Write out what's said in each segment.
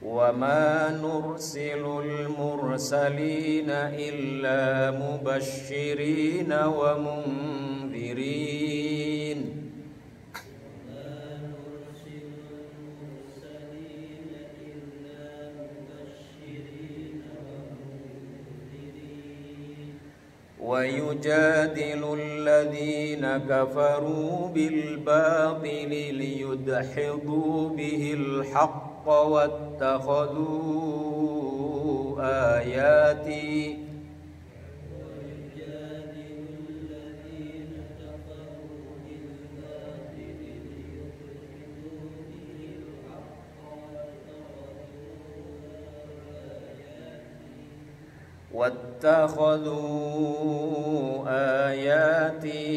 وما نرسل المرسلين إلا مبشرين ومنذرين ويجادل الذين كفروا بالباطل ليدحضوا به الحق واتخذوا آياتي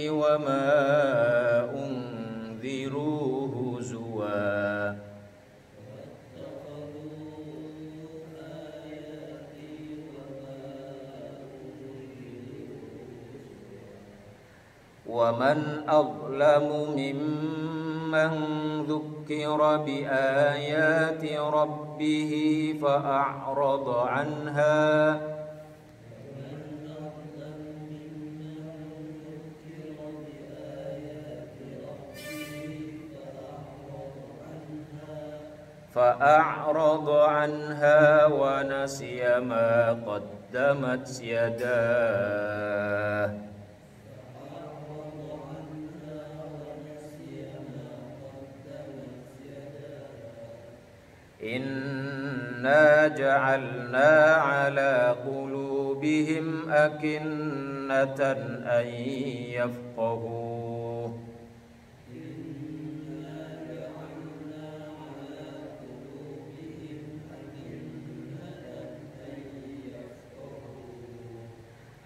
وما أنذروا هزوا ومن أظلم ممن ذكر بآيات ربه فأعرض عنها ونسي ما قدمت يداه إنا جعلنا على قلوبهم أكنة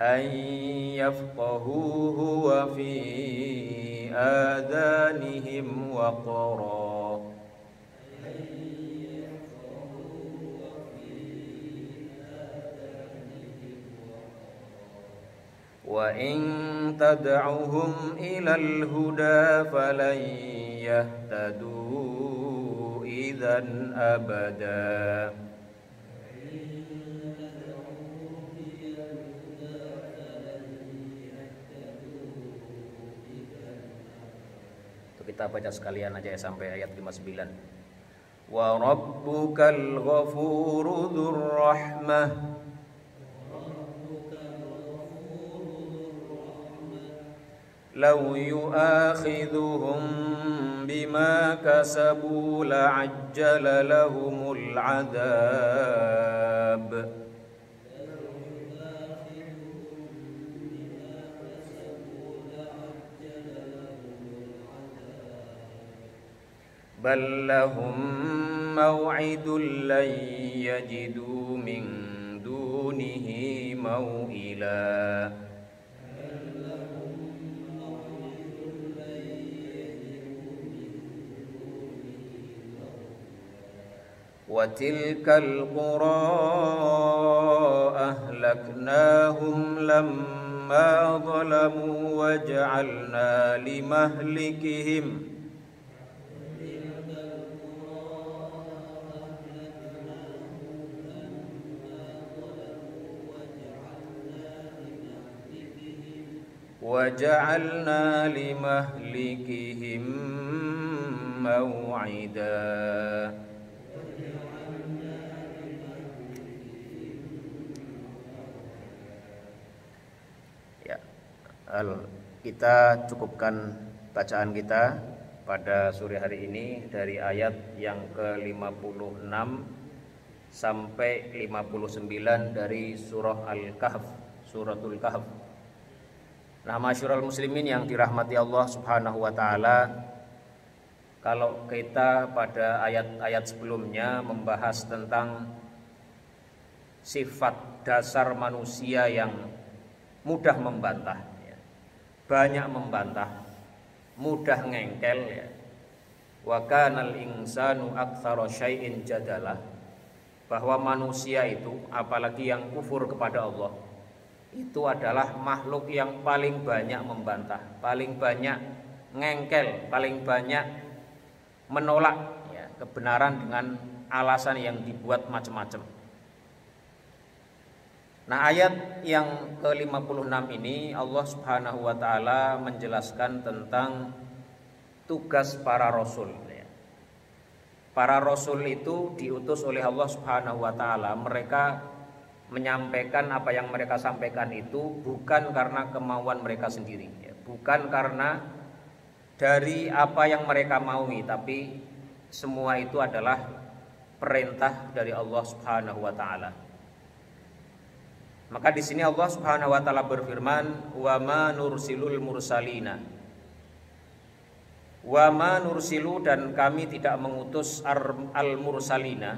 أن يفقهوه وفي آذانهم وقرا وإن تدعهم إلى الهدى فلن يهتدوا إذا أبدا Kita baca sekalian aja ya sampai ayat 59. Wa rabbukal ghafuru dzur rahmah law yu'akhidhuhum bima kasabu la'ajjala lahumul 'adzab bal lahum maw'idun lan yajidu min dunihi maw'ila wa tilkal qura ahlaknahum lamma zalamu waja'alna limahlikihim وَجَعَلْنَا لِمَهْلِكِهِمْ مَوْعِدًا. Ya, kita cukupkan bacaan kita pada sore hari ini dari ayat yang ke-56 sampai 59 dari surah Al-Kahf, suratul Kahf. Nah, masyarul muslimin yang dirahmati Allah Subhanahu wa taala, kalau kita pada ayat-ayat sebelumnya membahas tentang sifat dasar manusia yang mudah membantah, banyak membantah, mudah ngengkel, wa kanal insanu aktsara syai'in jadalah, bahwa manusia itu apalagi yang kufur kepada Allah itu adalah makhluk yang paling banyak membantah, paling banyak ngengkel, paling banyak menolak ya, kebenaran dengan alasan yang dibuat macam-macam. Nah, ayat yang ke-56 ini Allah Subhanahu wa taala menjelaskan tentang tugas para rasul ya. Para rasul itu diutus oleh Allah Subhanahu wa taala. Mereka menyampaikan apa yang mereka sampaikan itu bukan karena kemauan mereka sendiri ya. Bukan karena dari apa yang mereka maui, tapi semua itu adalah perintah dari Allah Subhanahu wa taala. Maka di sini Allah Subhanahu wa taala berfirman, "Wa ma nursilul mursalina." Wa ma nursilu, dan kami tidak mengutus al-mursalina,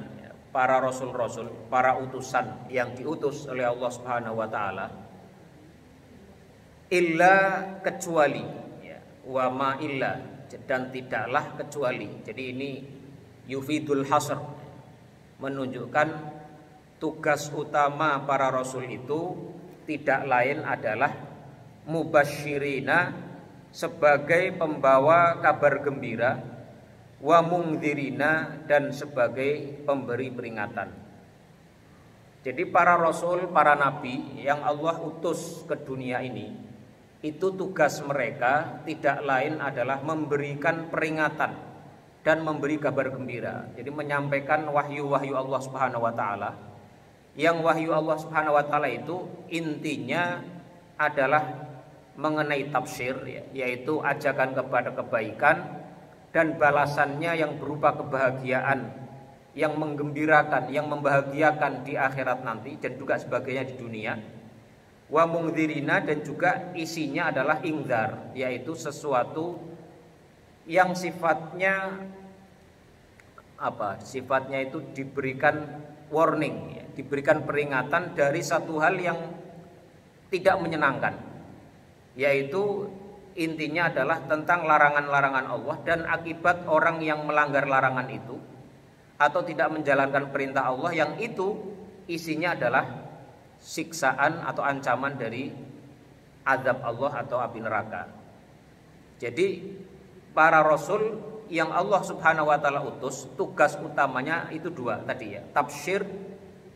para rasul-rasul, para utusan yang diutus oleh Allah Subhanahu wa taala, illa, kecuali ya, wa ma illa, dan tidaklah kecuali. Jadi ini yufidul hasr, menunjukkan tugas utama para rasul itu tidak lain adalah mubasyirina, sebagai pembawa kabar gembira, wa mungdzirina, dan sebagai pemberi peringatan. Jadi para rasul, para nabi yang Allah utus ke dunia ini, itu tugas mereka tidak lain adalah memberikan peringatan dan memberi kabar gembira. Jadi menyampaikan wahyu-wahyu Allah Subhanahu wa taala. Yang wahyu Allah Subhanahu wa taala itu intinya adalah mengenai tafsir ya, yaitu ajakan kepada kebaikan dan balasannya yang berupa kebahagiaan, yang menggembirakan, yang membahagiakan di akhirat nanti dan juga sebagainya di dunia. Wa mungdzirina, dan juga isinya adalah ingzar, yaitu sesuatu yang sifatnya apa? Sifatnya itu diberikan warning ya, diberikan peringatan dari satu hal yang tidak menyenangkan, yaitu intinya adalah tentang larangan-larangan Allah dan akibat orang yang melanggar larangan itu atau tidak menjalankan perintah Allah, yang itu isinya adalah siksaan atau ancaman dari azab Allah atau api neraka. Jadi para rasul yang Allah Subhanahu wa taala utus, tugas utamanya itu dua tadi ya, tafsir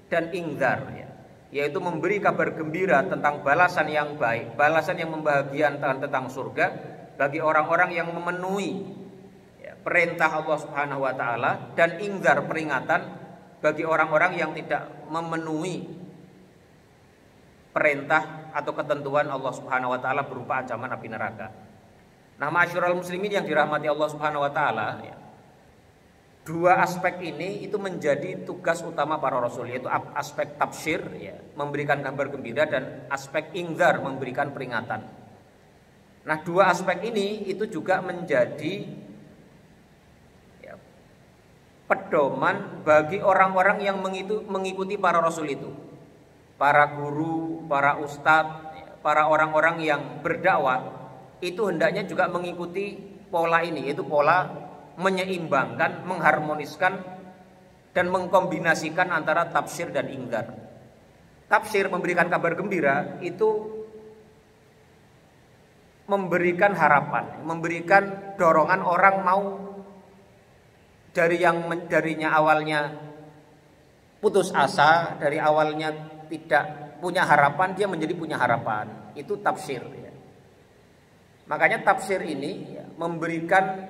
dan ingzar ya, yaitu memberi kabar gembira tentang balasan yang baik, balasan yang membahagiakan tentang surga bagi orang-orang yang memenuhi ya, perintah Allah Subhanahu wa taala, dan ingzar, peringatan bagi orang-orang yang tidak memenuhi perintah atau ketentuan Allah Subhanahu wa taala berupa ancaman api neraka. Nah, ma'asyiral muslimin yang dirahmati Allah Subhanahu wa taala ya, dua aspek ini itu menjadi tugas utama para rasul, yaitu aspek tafsir ya, memberikan kabar gembira, dan aspek ingzar, memberikan peringatan. Nah, dua aspek ini itu juga menjadi ya, pedoman bagi orang-orang yang mengikuti para rasul itu, para guru, para ustadz, para orang-orang yang berdakwah, itu hendaknya juga mengikuti pola ini, yaitu pola menyeimbangkan, mengharmoniskan, dan mengkombinasikan antara tafsir dan ingzar. Tafsir, memberikan kabar gembira, itu memberikan harapan, memberikan dorongan orang mau dari yang darinya awalnya putus asa, dari awalnya tidak punya harapan, dia menjadi punya harapan. Itu tafsir ya. Makanya tafsir ini ya, memberikan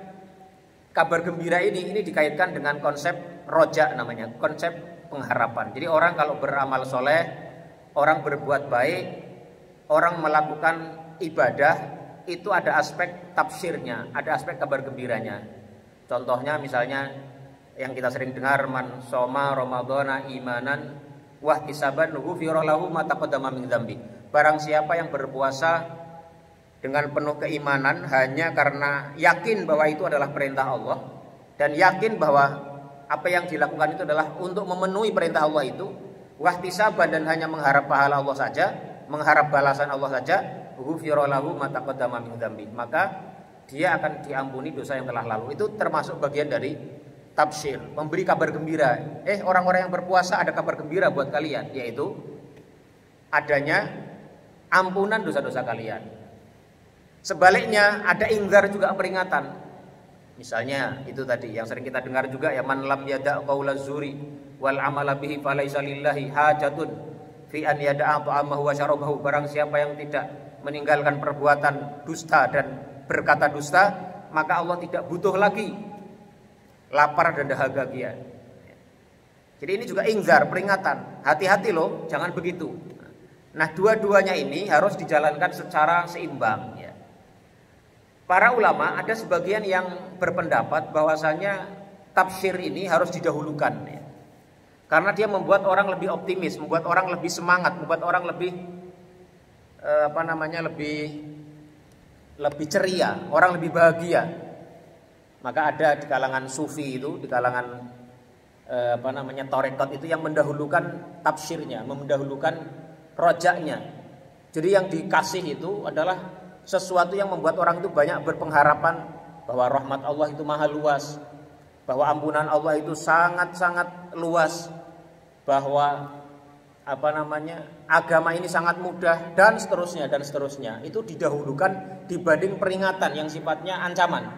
kabar gembira ini dikaitkan dengan konsep roja, namanya konsep pengharapan. Jadi orang kalau beramal soleh, orang berbuat baik, orang melakukan ibadah, itu ada aspek tafsirnya, ada aspek kabar gembiranya. Contohnya misalnya yang kita sering dengar, man soma ramadhana imanan wahtisaban ghufira lahu ma taqaddama min dzambi. Barang siapa yang berpuasa dengan penuh keimanan hanya karena yakin bahwa itu adalah perintah Allah, dan yakin bahwa apa yang dilakukan itu adalah untuk memenuhi perintah Allah itu, wahtisaban, dan hanya mengharap pahala Allah saja, mengharap balasan Allah saja, ghufira lahu ma taqaddama min dzambi, maka dia akan diampuni dosa yang telah lalu. Itu termasuk bagian dari tafsir, memberi kabar gembira. Orang-orang yang berpuasa, ada kabar gembira buat kalian, yaitu adanya ampunan dosa-dosa kalian. Sebaliknya ada inzar juga, peringatan. Misalnya itu tadi yang sering kita dengar juga ya, man lam yada' qaula zuri wal amala bihi falaisa lillahi hajatun fi an yada'a ta'amahu wa syarabahu. Barang siapa yang tidak meninggalkan perbuatan dusta dan berkata dusta, maka Allah tidak butuh lagi lapar dan dahaga dia. Jadi ini juga inzar, peringatan. Hati-hati loh, jangan begitu. Nah, dua-duanya ini harus dijalankan secara seimbang ya. Para ulama ada sebagian yang berpendapat bahwasanya tafsir ini harus didahulukan ya. Karena dia membuat orang lebih optimis, membuat orang lebih semangat, membuat orang lebih lebih ceria, orang lebih bahagia. Maka ada di kalangan sufi itu, di kalangan tarekat itu yang mendahulukan tafsirnya, mendahulukan rojaknya. Jadi yang dikasih itu adalah sesuatu yang membuat orang itu banyak berpengharapan bahwa rahmat Allah itu maha luas, bahwa ampunan Allah itu sangat-sangat luas, bahwa agama ini sangat mudah, dan seterusnya dan seterusnya. Itu didahulukan dibanding peringatan yang sifatnya ancaman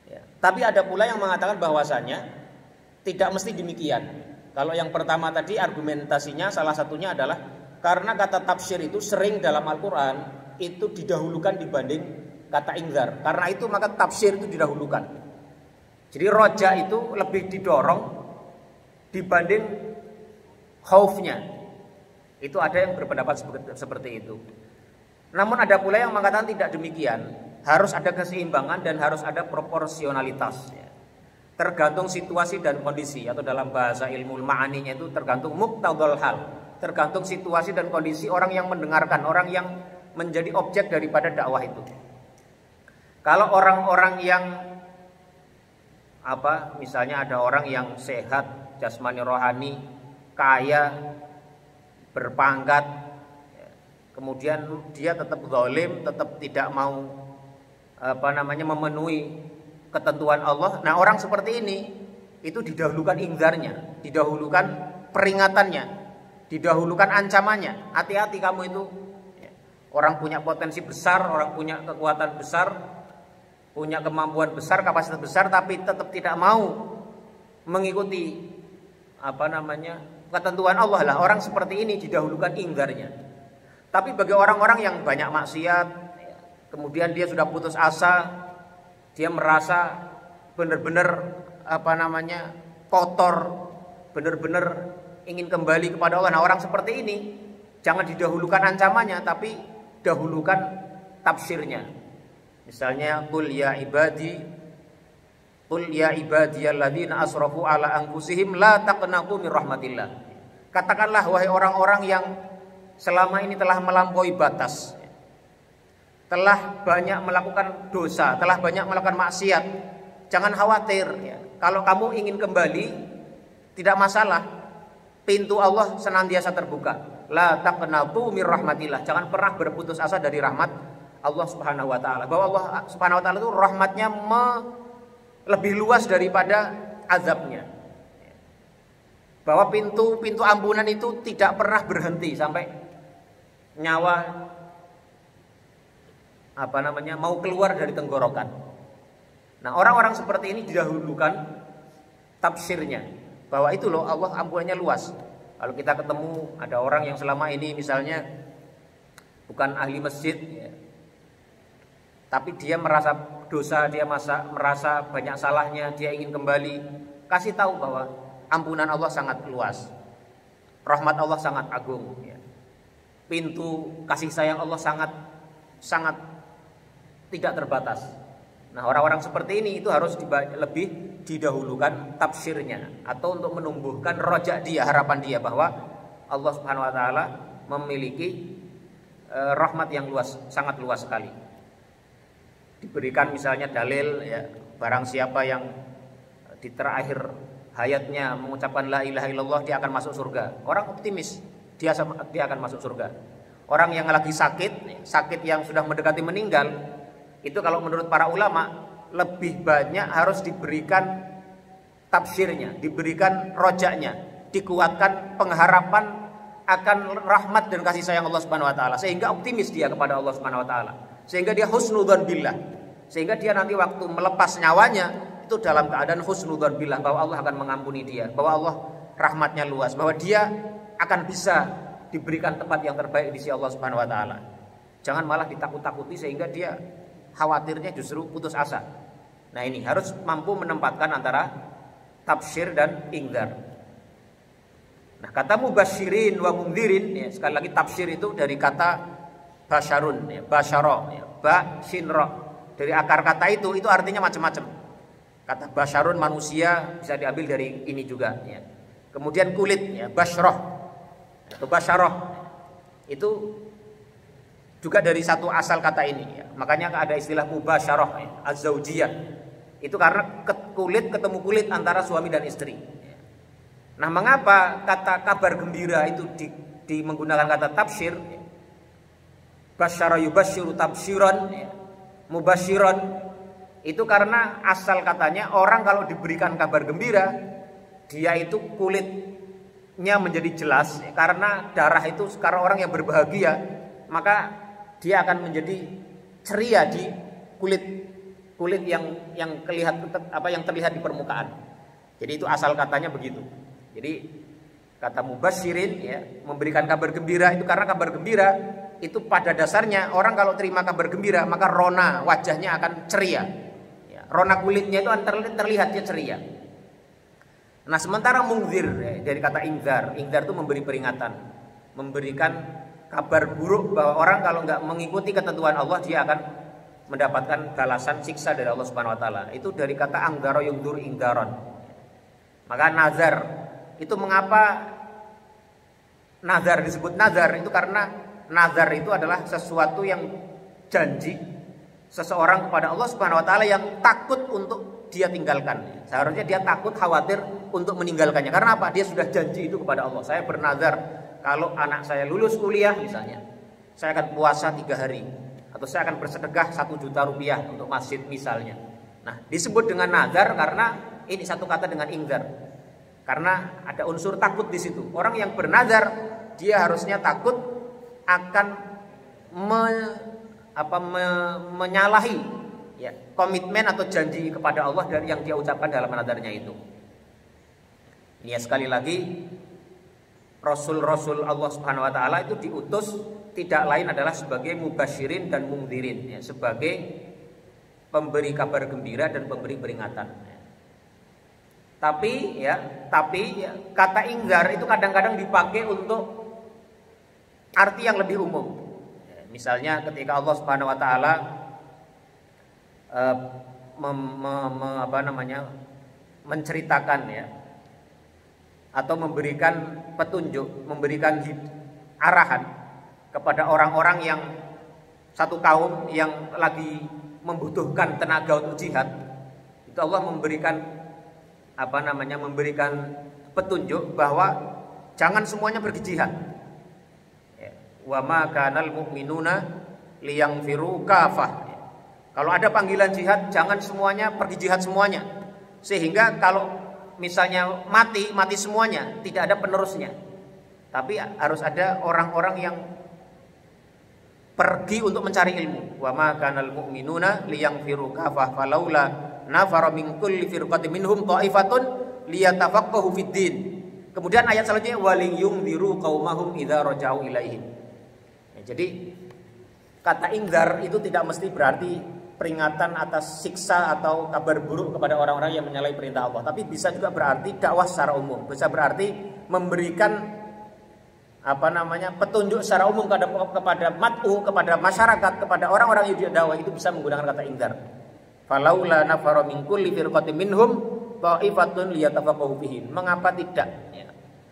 ya. Tapi ada pula yang mengatakan bahwasanya tidak mesti demikian. Kalau yang pertama tadi argumentasinya salah satunya adalah karena kata tafsir itu sering dalam Al-Quran itu didahulukan dibanding kata inzar. Karena itu maka tafsir itu didahulukan. Jadi roja itu lebih didorong dibanding khaufnya. Itu ada yang berpendapat seperti itu. Namun ada pula yang mengatakan tidak demikian. Harus ada keseimbangan dan harus ada proporsionalitas ya. Tergantung situasi dan kondisi, atau dalam bahasa ilmu ma'aninya itu tergantung muqtadul hal, tergantung situasi dan kondisi orang yang mendengarkan, orang yang menjadi objek daripada dakwah itu. Kalau orang-orang yang misalnya ada orang yang sehat jasmani rohani, kaya, berpangkat, kemudian dia tetap zalim, tetap tidak mau memenuhi ketentuan Allah. Nah, orang seperti ini itu didahulukan inzarnya, didahulukan peringatannya, didahulukan ancamannya. Hati-hati kamu itu. Orang punya potensi besar, orang punya kekuatan besar, punya kemampuan besar, kapasitas besar, tapi tetap tidak mau mengikuti ketentuan Allah lah. Orang seperti ini didahulukan inzarnya. Tapi bagi orang-orang yang banyak maksiat, kemudian dia sudah putus asa, dia merasa benar-benar kotor, benar-benar ingin kembali kepada Allah. Nah, orang seperti ini jangan didahulukan ancamannya, tapi dahulukan tafsirnya. Misalnya qul ya ibadiyalladzina asrafu ala anfusihim la taqnatu mir rahmatillah. Katakanlah wahai orang-orang yang selama ini telah melampaui batas, telah banyak melakukan dosa, telah banyak melakukan maksiat, jangan khawatir ya. Kalau kamu ingin kembali tidak masalah, pintu Allah senantiasa terbuka. La taqnatu mir rahmatillah. Jangan pernah berputus asa dari rahmat Allah Subhanahu wa taala. Bahwa Allah Subhanahu wa taala itu rahmatnya lebih luas daripada azabnya. Bahwa pintu ampunan itu tidak pernah berhenti sampai nyawa mau keluar dari tenggorokan. Nah, orang-orang seperti ini didahulukan tafsirnya, bahwa itu loh Allah ampunannya luas. Kalau kita ketemu ada orang yang selama ini misalnya bukan ahli masjid ya, tapi dia merasa dosa, dia merasa banyak salahnya, dia ingin kembali, kasih tahu bahwa ampunan Allah sangat luas, rahmat Allah sangat agung ya. Pintu kasih sayang Allah sangat tidak terbatas. Nah, orang-orang seperti ini itu harus lebih didahulukan tafsirnya, atau untuk menumbuhkan rojak dia, harapan dia bahwa Allah Subhanahu wa taala memiliki rahmat yang luas, sangat luas sekali. Diberikan misalnya dalil ya, barang siapa yang di terakhir hayatnya mengucapkan la ilaha illallah dia akan masuk surga. Orang optimis, dia akan masuk surga. Orang yang lagi sakit yang sudah mendekati meninggal, itu kalau menurut para ulama lebih banyak harus diberikan tafsirnya, diberikan rojaknya, dikuatkan pengharapan akan rahmat dan kasih sayang Allah Subhanahu wa taala, sehingga optimis dia kepada Allah Subhanahu wa taala. sehingga dia husnudzon billah, sehingga dia nanti waktu melepas nyawanya itu dalam keadaan husnudzon billah, bahwa Allah akan mengampuni dia, bahwa Allah rahmatnya luas, bahwa dia akan bisa diberikan tempat yang terbaik di sisi Allah Subhanahu wa taala. Jangan malah ditakut-takuti sehingga dia khawatirnya justru putus asa. Nah, ini harus mampu menempatkan antara tafsir dan ingdar. Nah, kata mubasyirin wa mundhirin, ya, sekali lagi tafsir itu dari kata basyarun, ya, basyara, ya, ba shin ra. Dari akar kata itu artinya macam-macam. Kata basyarun manusia bisa diambil dari ini juga, ya. Kemudian kulit, ya, basyrah atau basyarah itu juga dari satu asal kata ini, ya. Makanya ada istilah mubasyarah, ya, az-zaujiyah. Itu karena kulit ketemu kulit antara suami dan istri. Nah, mengapa kata kabar gembira itu menggunakan kata tafsir? Basyara yubasyiru tafsiran, mubasyiran. Itu karena asal katanya orang kalau diberikan kabar gembira, dia itu kulitnya menjadi jelas, karena darah itu sekarang orang yang berbahagia, maka dia akan menjadi ceria di kulit yang terlihat di permukaan. Jadi itu asal katanya begitu. Jadi kata mubasyirin, ya, memberikan kabar gembira itu karena kabar gembira itu pada dasarnya orang kalau terima kabar gembira maka rona wajahnya akan ceria, ya, rona kulitnya itu terlihatnya ceria. Nah, sementara mungzir, ya, dari kata ingzar itu memberi peringatan, memberikan kabar buruk bahwa orang kalau nggak mengikuti ketentuan Allah dia akan mendapatkan balasan siksa dari Allah Subhanahu wa taala. Itu dari kata angdaro yungdur ingdaron. Maka nazar itu, mengapa nazar disebut nazar? Itu karena nazar itu adalah sesuatu yang janji seseorang kepada Allah Subhanahu wa taala yang takut untuk dia tinggalkan. Seharusnya dia takut, khawatir untuk meninggalkannya. Karena apa? Dia sudah janji itu kepada Allah. Saya bernazar kalau anak saya lulus kuliah misalnya, saya akan puasa 3 hari, atau saya akan bersedekah 1 juta rupiah untuk masjid misalnya. Nah, disebut dengan nazar karena ini satu kata dengan ingzar. Karena ada unsur takut di situ. Orang yang bernazar dia harusnya takut akan menyalahi, ya, komitmen atau janji kepada Allah dari yang dia ucapkan dalam nazarnya itu. Ini, ya, sekali lagi Rasul-Rasul Allah Subhanahu wa taala itu diutus tidak lain adalah sebagai mubasyirin dan mungdirin, ya, sebagai pemberi kabar gembira dan pemberi peringatan. Tapi kata ingzar itu kadang-kadang dipakai untuk arti yang lebih umum. Misalnya ketika Allah Subhanahu wa taala menceritakan, ya, atau memberikan petunjuk, memberikan arahan kepada orang-orang yang satu kaum yang lagi membutuhkan tenaga untuk jihad. Itu Allah memberikan petunjuk bahwa jangan semuanya pergi jihad. Wa ma kanal mu'minuna liyanfiru kafah. Kalau ada panggilan jihad, jangan semuanya pergi jihad semuanya. Sehingga kalau misalnya mati semuanya, tidak ada penerusnya. Tapi harus ada orang-orang yang pergi untuk mencari ilmu. Wa ma kanal mu'minuna liyanfiru kafah falaula nafara min kulli firqatin minhum ta'ifatun liyatafaqahu fid din. Kemudian ayat selanjutnya waliyunziru qaumahum idza raja'u ilaihim. Ya, jadi kata ingzar itu tidak mesti berarti peringatan atas siksa atau kabar buruk kepada orang-orang yang menyalahi perintah Allah, tapi bisa juga berarti dakwah secara umum, bisa berarti memberikan petunjuk secara umum kepada mat'u, kepada masyarakat, kepada orang-orang yang dakwah. Itu bisa menggunakan kata ingzar. Falaula nafara min kulli firqatin minhum ta'ifatun liyatafaqahu fihi. Mengapa tidak, ya,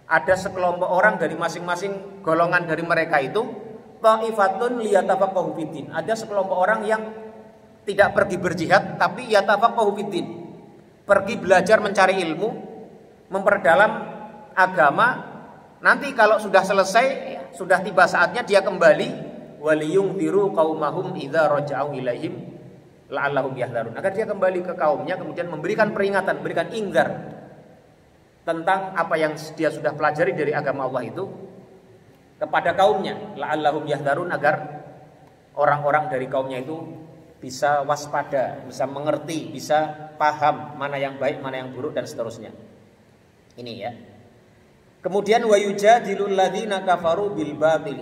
ada sekelompok orang dari masing-masing golongan dari mereka itu ta'ifatun liyatafaqahu fiddin. Ada sekelompok orang yang tidak pergi berjihad tapi yatafaqahu fiddin. Pergi belajar mencari ilmu, memperdalam agama. Nanti kalau sudah selesai, ya, sudah tiba saatnya dia kembali waliyunziru qaumahum idza raja'u ilaihim la'allahum yahdharun, agar dia kembali ke kaumnya, kemudian memberikan peringatan, memberikan ingzar tentang apa yang dia sudah pelajari dari agama Allah itu kepada kaumnya, la'allahum yahdharun, agar orang-orang dari kaumnya itu bisa waspada, bisa mengerti, bisa paham mana yang baik, mana yang buruk dan seterusnya. Ini ya. Kemudian wa yujadilul ladzina kafaru bil batil.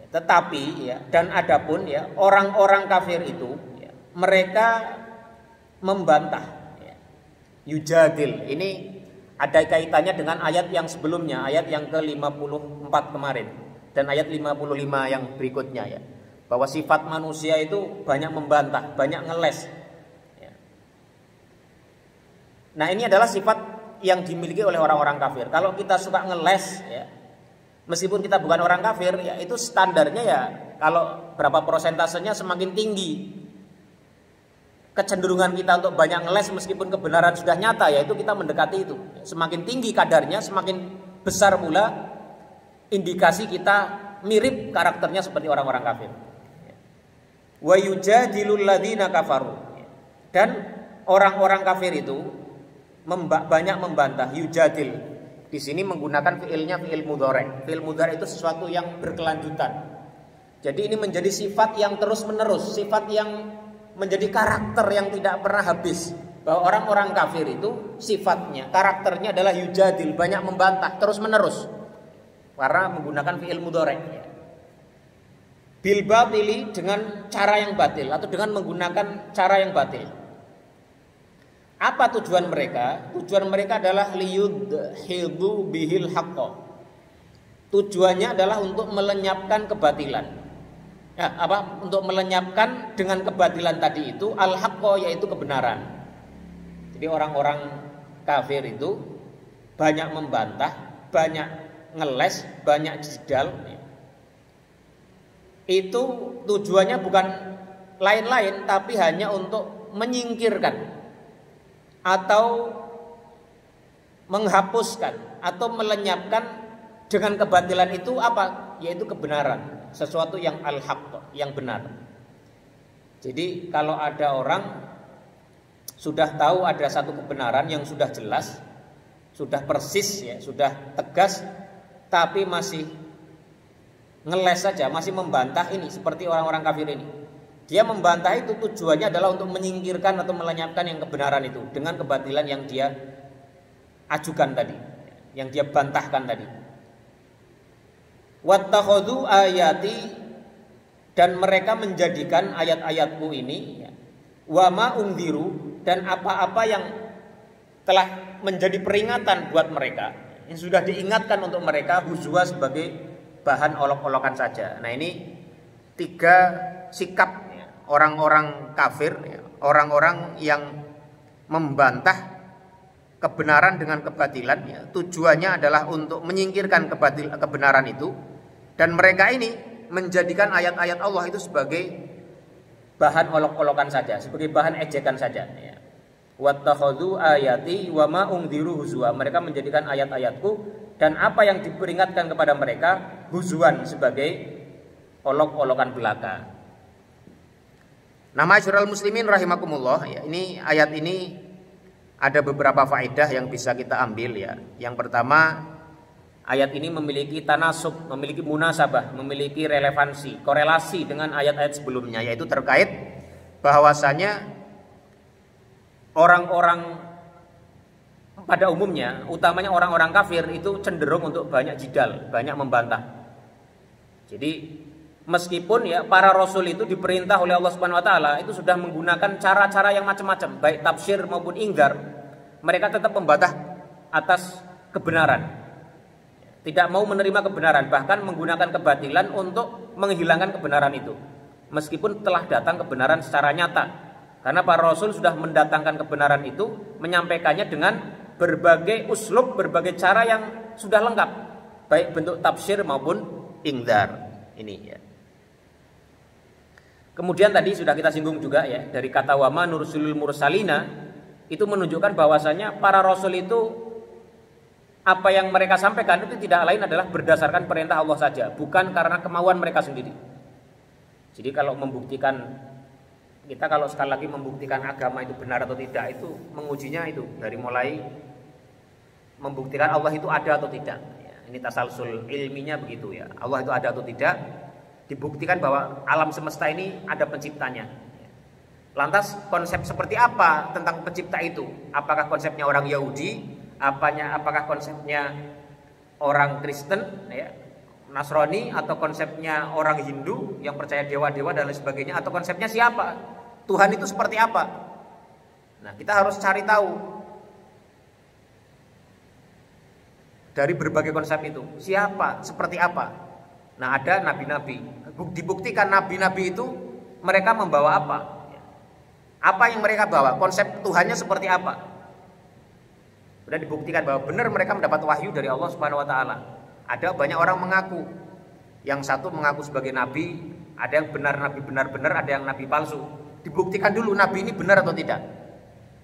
Tetapi ya, dan adapun ya, orang-orang kafir itu ya, mereka membantah ya. Yujadil ini ada kaitannya dengan ayat yang sebelumnya, ayat yang ke-54 kemarin dan ayat 55 yang berikutnya ya. Bahwa sifat manusia itu banyak membantah, banyak ngeles ya. Nah, ini adalah sifat yang dimiliki oleh orang-orang kafir. Kalau kita suka ngeles ya, meskipun kita bukan orang kafir ya, itu standarnya ya, kalau berapa persentasenya semakin tinggi kecenderungan kita untuk banyak ngeles meskipun kebenaran sudah nyata, ya itu kita mendekati itu. Semakin tinggi kadarnya, semakin besar pula indikasi kita mirip karakternya seperti orang-orang kafir. Wa yujadilul ladzina kafaru. Dan orang-orang kafir itu banyak membantah. Yujadil di sini menggunakan fiilnya fiil mudhari'. Fiil mudhari' itu sesuatu yang berkelanjutan. Jadi ini menjadi sifat yang terus-menerus, sifat yang menjadi karakter yang tidak pernah habis. Bahwa orang-orang kafir itu sifatnya, karakternya adalah yujadil, banyak membantah terus-menerus. Karena menggunakan fiil mudhari'. Bil batili, dengan cara yang batil atau dengan menggunakan cara yang batil. Apa tujuan mereka? Tujuan mereka adalah liyudhidu bihil haqqa. Tujuannya adalah untuk melenyapkan kebatilan. Ya, untuk melenyapkan dengan kebatilan tadi itu al-haqqa, yaitu kebenaran. Jadi orang-orang kafir itu banyak membantah, banyak ngeles, banyak jidal. Itu tujuannya bukan lain-lain, tapi hanya untuk menyingkirkan atau menghapuskan atau melenyapkan dengan kebatilan itu apa? Yaitu kebenaran, sesuatu yang al-haqq, yang benar. Jadi kalau ada orang sudah tahu ada satu kebenaran yang sudah jelas, sudah persis ya, sudah tegas, tapi masih ngeles saja, masih membantah, ini seperti orang-orang kafir ini. Dia membantah itu tujuannya adalah untuk menyingkirkan atau melenyapkan yang kebenaran itu dengan kebatilan yang dia ajukan tadi, yang dia bantahkan tadi. Wattakhadhu ayati, dan mereka menjadikan ayat-ayatku ini ya, wa ma undziru, dan apa-apa yang telah menjadi peringatan buat mereka, yang sudah diingatkan untuk mereka, huzwa, sebagai bahan olok-olokan saja. Nah, ini tiga sikap ya, orang-orang kafir ya, orang-orang yang membantah kebenaran dengan kebatilan ya, tujuannya adalah untuk menyingkirkan kebenaran itu, dan mereka ini menjadikan ayat-ayat Allah itu sebagai bahan olok-olokan saja, sebagai bahan ejekan saja ya. Wattakhadhu ayati wa ma undziru huzwa, mereka menjadikan ayat-ayatku dan apa yang diperingatkan kepada mereka huzwan, sebagai olok-olokan belaka. Nah, ma'asyiral muslimin rahimakumullah ya, ini ayat ini ada beberapa faedah yang bisa kita ambil ya. Yang pertama, ayat ini memiliki tanasub, memiliki munasabah, memiliki relevansi, korelasi dengan ayat-ayat sebelumnya, yaitu terkait bahwasanya orang-orang pada umumnya, utamanya orang-orang kafir itu cenderung untuk banyak jidal, banyak membantah. Jadi meskipun ya para rasul itu diperintah oleh Allah Subhanahu wa taala itu sudah menggunakan cara-cara yang macam-macam, baik tafsir maupun ingkar, mereka tetap membantah atas kebenaran. Tidak mau menerima kebenaran, bahkan menggunakan kebatilan untuk menghilangkan kebenaran itu. Meskipun telah datang kebenaran secara nyata. Karena para rasul sudah mendatangkan kebenaran itu, menyampaikannya dengan berbagai uslub, berbagai cara yang sudah lengkap, baik bentuk tafsir maupun ingdar. Ini ya. Kemudian tadi sudah kita singgung juga ya, dari kata wama nursulul mursalina, itu menunjukkan bahwasanya para rasul itu apa yang mereka sampaikan itu tidak lain adalah berdasarkan perintah Allah saja, bukan karena kemauan mereka sendiri. Jadi kalau membuktikan, kita kalau sekali lagi membuktikan agama itu benar atau tidak, itu mengujinya itu dari mulai membuktikan Allah itu ada atau tidak ya, ini tasalsul ilminya begitu ya, Allah itu ada atau tidak. Dibuktikan bahwa alam semesta ini ada penciptanya. Lantas konsep seperti apa tentang pencipta itu? Apakah konsepnya orang Yahudi? Apakah konsepnya orang Kristen, ya, Nasrani, atau konsepnya orang Hindu yang percaya dewa-dewa dan lain sebagainya, atau konsepnya siapa? Tuhan itu seperti apa? Nah, kita harus cari tahu dari berbagai konsep itu. Siapa? Seperti apa? Nah, ada nabi-nabi. Dibuktikan nabi-nabi itu mereka membawa apa? Apa yang mereka bawa? Konsep Tuhannya seperti apa? Sudah dibuktikan bahwa benar mereka mendapat wahyu dari Allah Subhanahu wa taala. Ada banyak orang mengaku. Yang satu mengaku sebagai nabi, ada yang benar nabi benar-benar, ada yang nabi palsu. Dibuktikan dulu nabi ini benar atau tidak.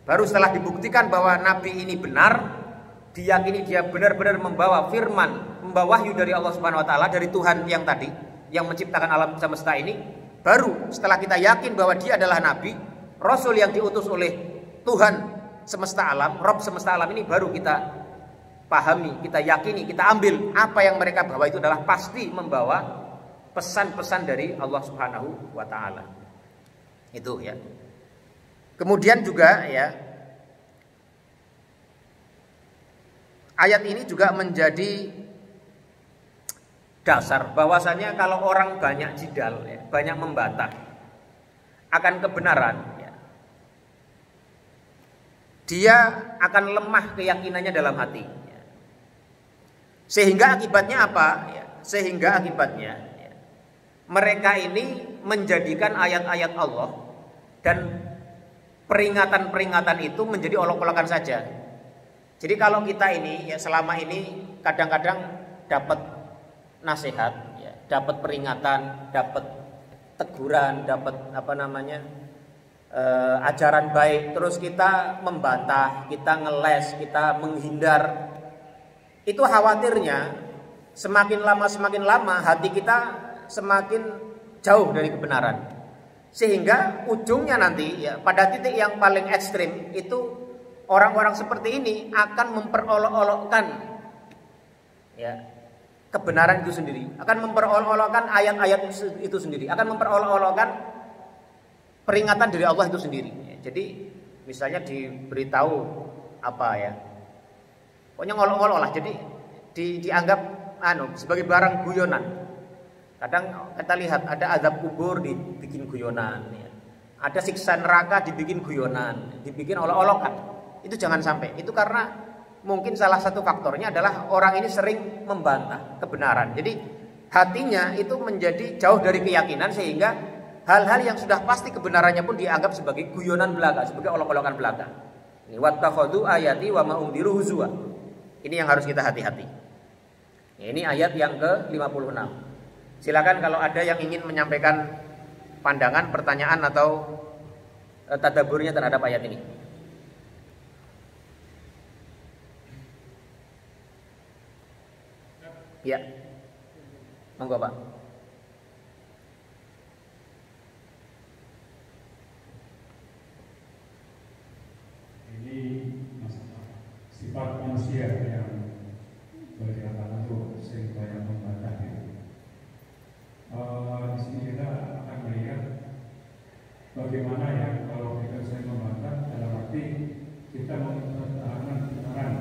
Baru setelah dibuktikan bahwa nabi ini benar, diyakini dia benar-benar membawa firman, membawa wahyu dari Allah Subhanahu wa taala, dari Tuhan yang tadi yang menciptakan alam semesta ini, baru setelah kita yakin bahwa dia adalah nabi, rasul yang diutus oleh Tuhan semesta alam, Rob semesta alam ini, baru kita pahami, kita yakini, kita ambil apa yang mereka bawa itu adalah pasti membawa pesan-pesan dari Allah Subhanahu wa taala. Itu ya. Kemudian juga ya, ayat ini juga menjadi dasar bahwasanya kalau orang banyak jidal, ya, banyak membantah akan kebenaran, ya, dia akan lemah keyakinannya dalam hati, ya. Sehingga akibatnya apa? Ya, sehingga akibatnya, ya, mereka ini menjadikan ayat-ayat Allah dan peringatan-peringatan itu menjadi olok-olokan saja. Jadi kalau kita ini, ya, selama ini kadang-kadang dapat nasihat, ya, dapat peringatan, dapat teguran, dapat ajaran baik, terus kita membantah, kita ngeles, kita menghindar. Itu khawatirnya semakin lama hati kita semakin jauh dari kebenaran. Sehingga ujungnya nanti, ya, pada titik yang paling ekstrim itu orang-orang seperti ini akan memperolok-olokkan, ya, kebenaran itu sendiri, akan memperolok-olokkan ayat-ayat itu sendiri, akan memperolok-olokkan peringatan dari Allah itu sendiri. Jadi misalnya diberitahu apa, ya, pokoknya ngolok-ngolok lah, jadi dianggap sebagai barang guyonan. Kadang kita lihat ada azab kubur dibikin guyonan, ya. Ada siksa neraka dibikin guyonan, dibikin olok-olokan. Itu jangan sampai. Itu karena mungkin salah satu faktornya adalah orang ini sering membantah kebenaran. Jadi hatinya itu menjadi jauh dari keyakinan, sehingga hal-hal yang sudah pasti kebenarannya pun dianggap sebagai guyonan belaka, sebagai olok-olokan belaka. Ini wattakhadhu ayati wa ma undiru huzwa. Ini yang harus kita hati-hati. Ini ayat yang ke-56. Silakan kalau ada yang ingin menyampaikan pandangan, pertanyaan atau tadaburnya terhadap ayat ini. Ya, monggo Pak. Ini sifat manusia yang berkaitan itu sering banyak membantah. Di sini kita akan melihat bagaimana, ya, kalau kita sering membantah dalam arti kita mempertahankan kebenaran,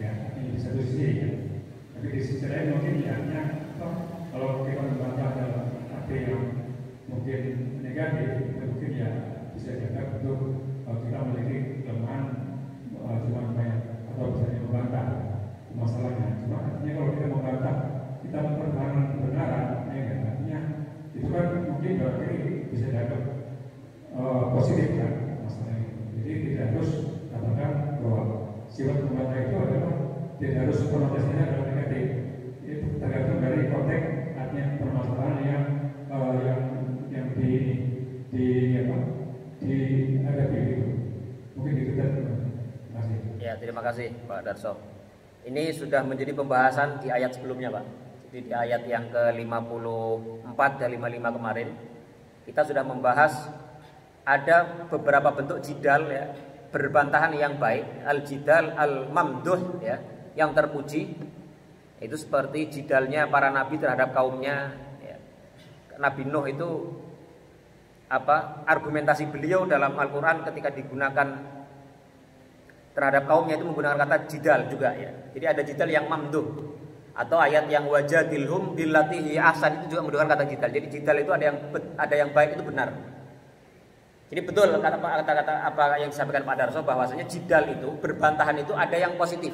ya, ini di satu sisi, ya. Tapi di sisi lain mungkin kalau kita membantah dalam arti yang mungkin negatif, mungkin ya bisa dianggap untuk kita memiliki kelemahan, cuma banyak atau misalnya membantah masalahnya. Cuma artinya kalau kita membantah, kita mempertahankan kebenaran, ya, artinya itu kan mungkin berarti bisa dianggap positif, kan, masalah itu. Jadi tidak harus katakan bahwa sifat membantah itu adalah tidak harus konotasinya adalah negatif. Itu tergantung dari konteks, artinya permasalahan yang dihadapi itu. Mungkin itu kan. Terima kasih. Ya, terima kasih Pak Darso. Ini sudah menjadi pembahasan di ayat sebelumnya, Pak. Jadi di ayat yang ke-54 dan 55 kemarin kita sudah membahas ada beberapa bentuk jidal, ya, berbantahan yang baik, al-jidal al-mamduh, ya, yang terpuji. Itu seperti jidalnya para nabi terhadap kaumnya, ya. Nabi Nuh itu argumentasi beliau dalam Al-Qur'an ketika digunakan terhadap kaumnya itu menggunakan kata jidal juga ya. Jadi ada jidal yang mamduh atau ayat yang wajadilhum billati hiya ahsan itu juga menggunakan kata jidal. Jadi jidal itu ada yang baik itu benar. Jadi betul kata-kata apa yang disampaikan Pak Darso bahwasanya jidal itu berbantahan itu ada yang positif,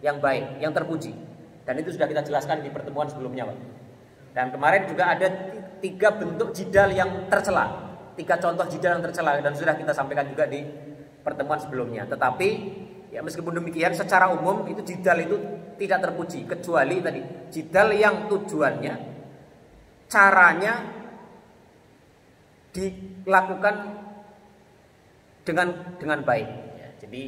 yang baik, yang terpuji. Dan itu sudah kita jelaskan di pertemuan sebelumnya, Pak. Dan kemarin juga ada 3 bentuk jidal yang tercela. 3 contoh jidal yang tercela dan sudah kita sampaikan juga di pertemuan sebelumnya. Tetapi ya meskipun demikian secara umum itu jidal itu tidak terpuji kecuali tadi jidal yang tujuannya caranya dilakukan dengan baik ya. Jadi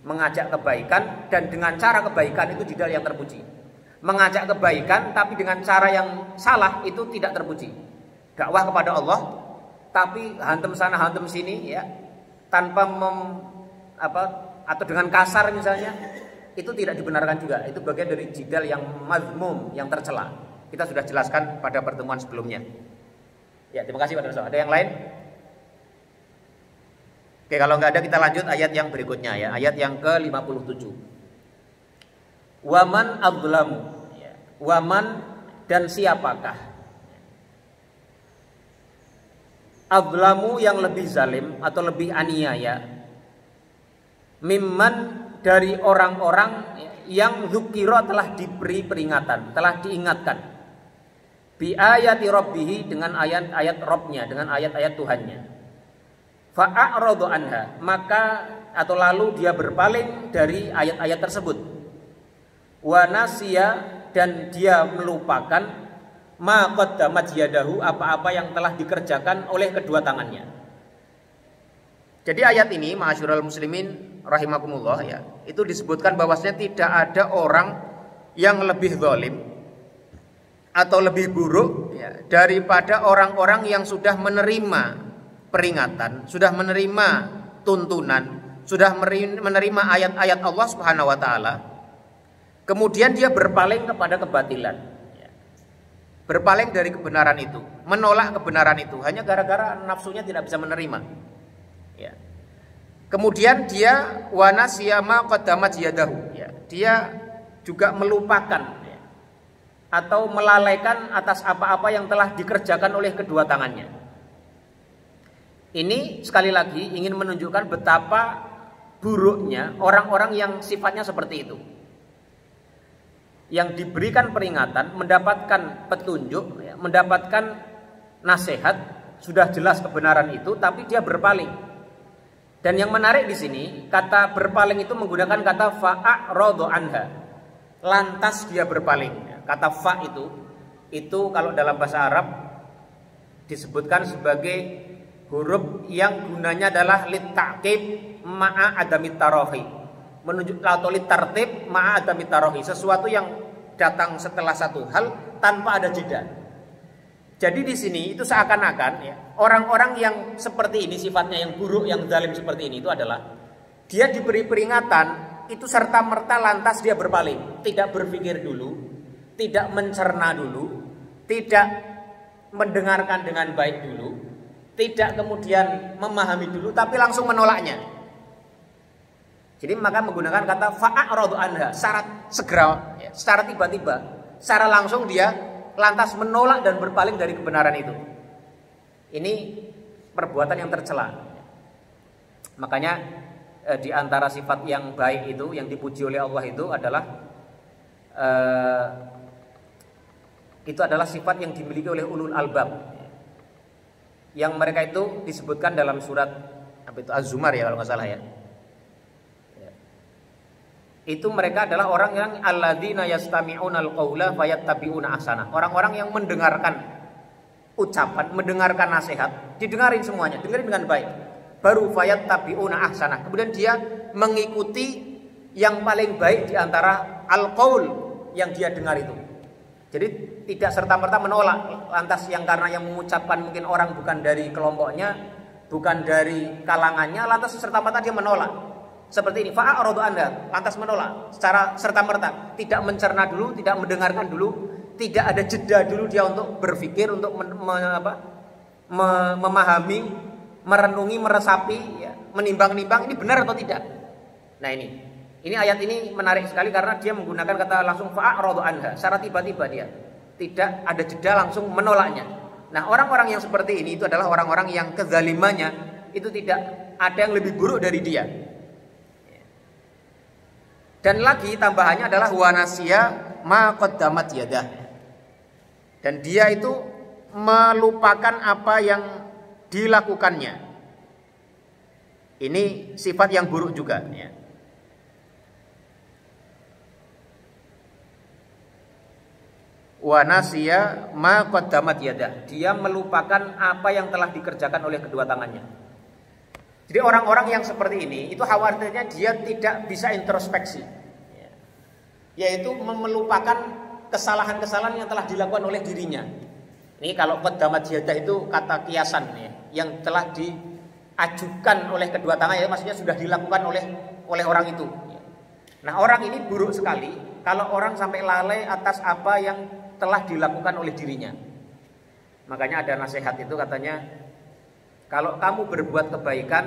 mengajak kebaikan dan dengan cara kebaikan itu jidal yang terpuji. Mengajak kebaikan tapi dengan cara yang salah itu tidak terpuji. Dakwah kepada Allah tapi hantem sana hantem sini ya tanpa atau dengan kasar misalnya itu tidak dibenarkan juga. Itu bagian dari jidal yang mazmum, yang tercela. Kita sudah jelaskan pada pertemuan sebelumnya. Ya, terima kasih Pak Darso. Ada yang lain? Oke, kalau nggak ada kita lanjut ayat yang berikutnya ya, ayat yang ke-57. Waman adzlamu ya. Waman dan siapakah? Adzlamu yang lebih zalim atau lebih aniaya mimman dari orang-orang yang dzukira telah diberi peringatan, telah diingatkan bi ayati rabbihi dengan ayat-ayat Rabbnya, dengan ayat-ayat Tuhannya. Fa'aradu anha, maka atau lalu dia berpaling dari ayat-ayat tersebut. Wa nasiya, dan dia melupakan ma qaddamat yadahu, apa-apa yang telah dikerjakan oleh kedua tangannya. Jadi ayat ini ma'asyiral muslimin rahimakumullah ya, itu disebutkan bahwasanya tidak ada orang yang lebih zalim atau lebih buruk ya, daripada orang-orang yang sudah menerima peringatan, sudah menerima tuntunan, sudah menerima ayat-ayat Allah Subhanahu wa taala, kemudian dia berpaling kepada kebatilan ya. Berpaling dari kebenaran itu, menolak kebenaran itu hanya gara-gara nafsunya tidak bisa menerima ya. Kemudian dia wanasiyama qaddamat yadahu ya. Dia juga melupakan ya, atau melalaikan atas apa-apa yang telah dikerjakan oleh kedua tangannya. Ini sekali lagi ingin menunjukkan betapa buruknya orang-orang yang sifatnya seperti itu. Yang diberikan peringatan, mendapatkan petunjuk ya, mendapatkan nasihat, sudah jelas kebenaran itu tapi dia berpaling. Dan yang menarik di sini, kata berpaling itu menggunakan kata fa'aradu anha. Lantas dia berpaling. Kata fa itu kalau dalam bahasa Arab disebutkan sebagai huruf yang gunanya adalah litta'qib ma'a adamit tarahi. Menunjuk atau litartib ma'a adamit tarahi, sesuatu yang datang setelah satu hal tanpa ada jeda. Jadi di sini itu seakan-akan ya, orang-orang yang seperti ini sifatnya yang buruk, yang zalim seperti ini itu adalah dia diberi peringatan itu serta-merta lantas dia berpaling, tidak berpikir dulu, tidak mencerna dulu, tidak mendengarkan dengan baik dulu, tidak kemudian memahami dulu tapi langsung menolaknya. Jadi maka menggunakan kata fa'aradu anha, syarat segera ya, secara tiba-tiba, secara langsung dia lantas menolak dan berpaling dari kebenaran itu. Ini perbuatan yang tercela. Makanya di antara sifat yang baik itu, yang dipuji oleh Allah itu adalah sifat yang dimiliki oleh ulul albab. Yang mereka itu disebutkan dalam surat Az-Zumar ya kalau nggak salah ya. Itu mereka adalah orang yang alladzina yastami'unal qaula fayattabi'una ahsana. Orang-orang yang mendengarkan ucapan, mendengarkan nasihat, didengarin semuanya, dengerin dengan baik. Baru fayattabi'una ahsana. Kemudian dia mengikuti yang paling baik di antara al-qaul yang dia dengar itu. Jadi tidak serta-merta menolak, lantas yang karena yang mengucapkan mungkin orang bukan dari kelompoknya, bukan dari kalangannya, lantas serta-merta dia menolak. Seperti ini, fa'aradu anha, lantas menolak secara serta-merta, tidak mencerna dulu, tidak mendengarkan dulu tidak ada jeda dulu dia untuk berpikir, untuk memahami, merenungi, meresapi, ya, menimbang-nimbang ini benar atau tidak. Nah ini ayat ini menarik sekali karena dia menggunakan kata langsung fa'aradu anha, secara tiba-tiba dia tidak ada jeda langsung menolaknya. Nah orang-orang yang seperti ini itu adalah orang-orang yang kezalimannya itu tidak ada yang lebih buruk dari dia. Dan lagi tambahannya adalah wanasya ma qaddamat yadah. Dan dia itu melupakan apa yang dilakukannya. Ini sifat yang buruk juga, ya. Wanasya ma qaddamat yadah. Dia melupakan apa yang telah dikerjakan oleh kedua tangannya. Jadi orang-orang yang seperti ini itu khawatirnya dia tidak bisa introspeksi, yaitu melupakan kesalahan-kesalahan yang telah dilakukan oleh dirinya. Ini kalau qaddamat yadah itu kata kiasan, ya, yang telah diajukan oleh kedua tangan, ya, maksudnya sudah dilakukan oleh orang itu. Nah orang ini buruk sekali kalau orang sampai lalai atas apa yang telah dilakukan oleh dirinya. Makanya ada nasihat itu katanya, kalau kamu berbuat kebaikan,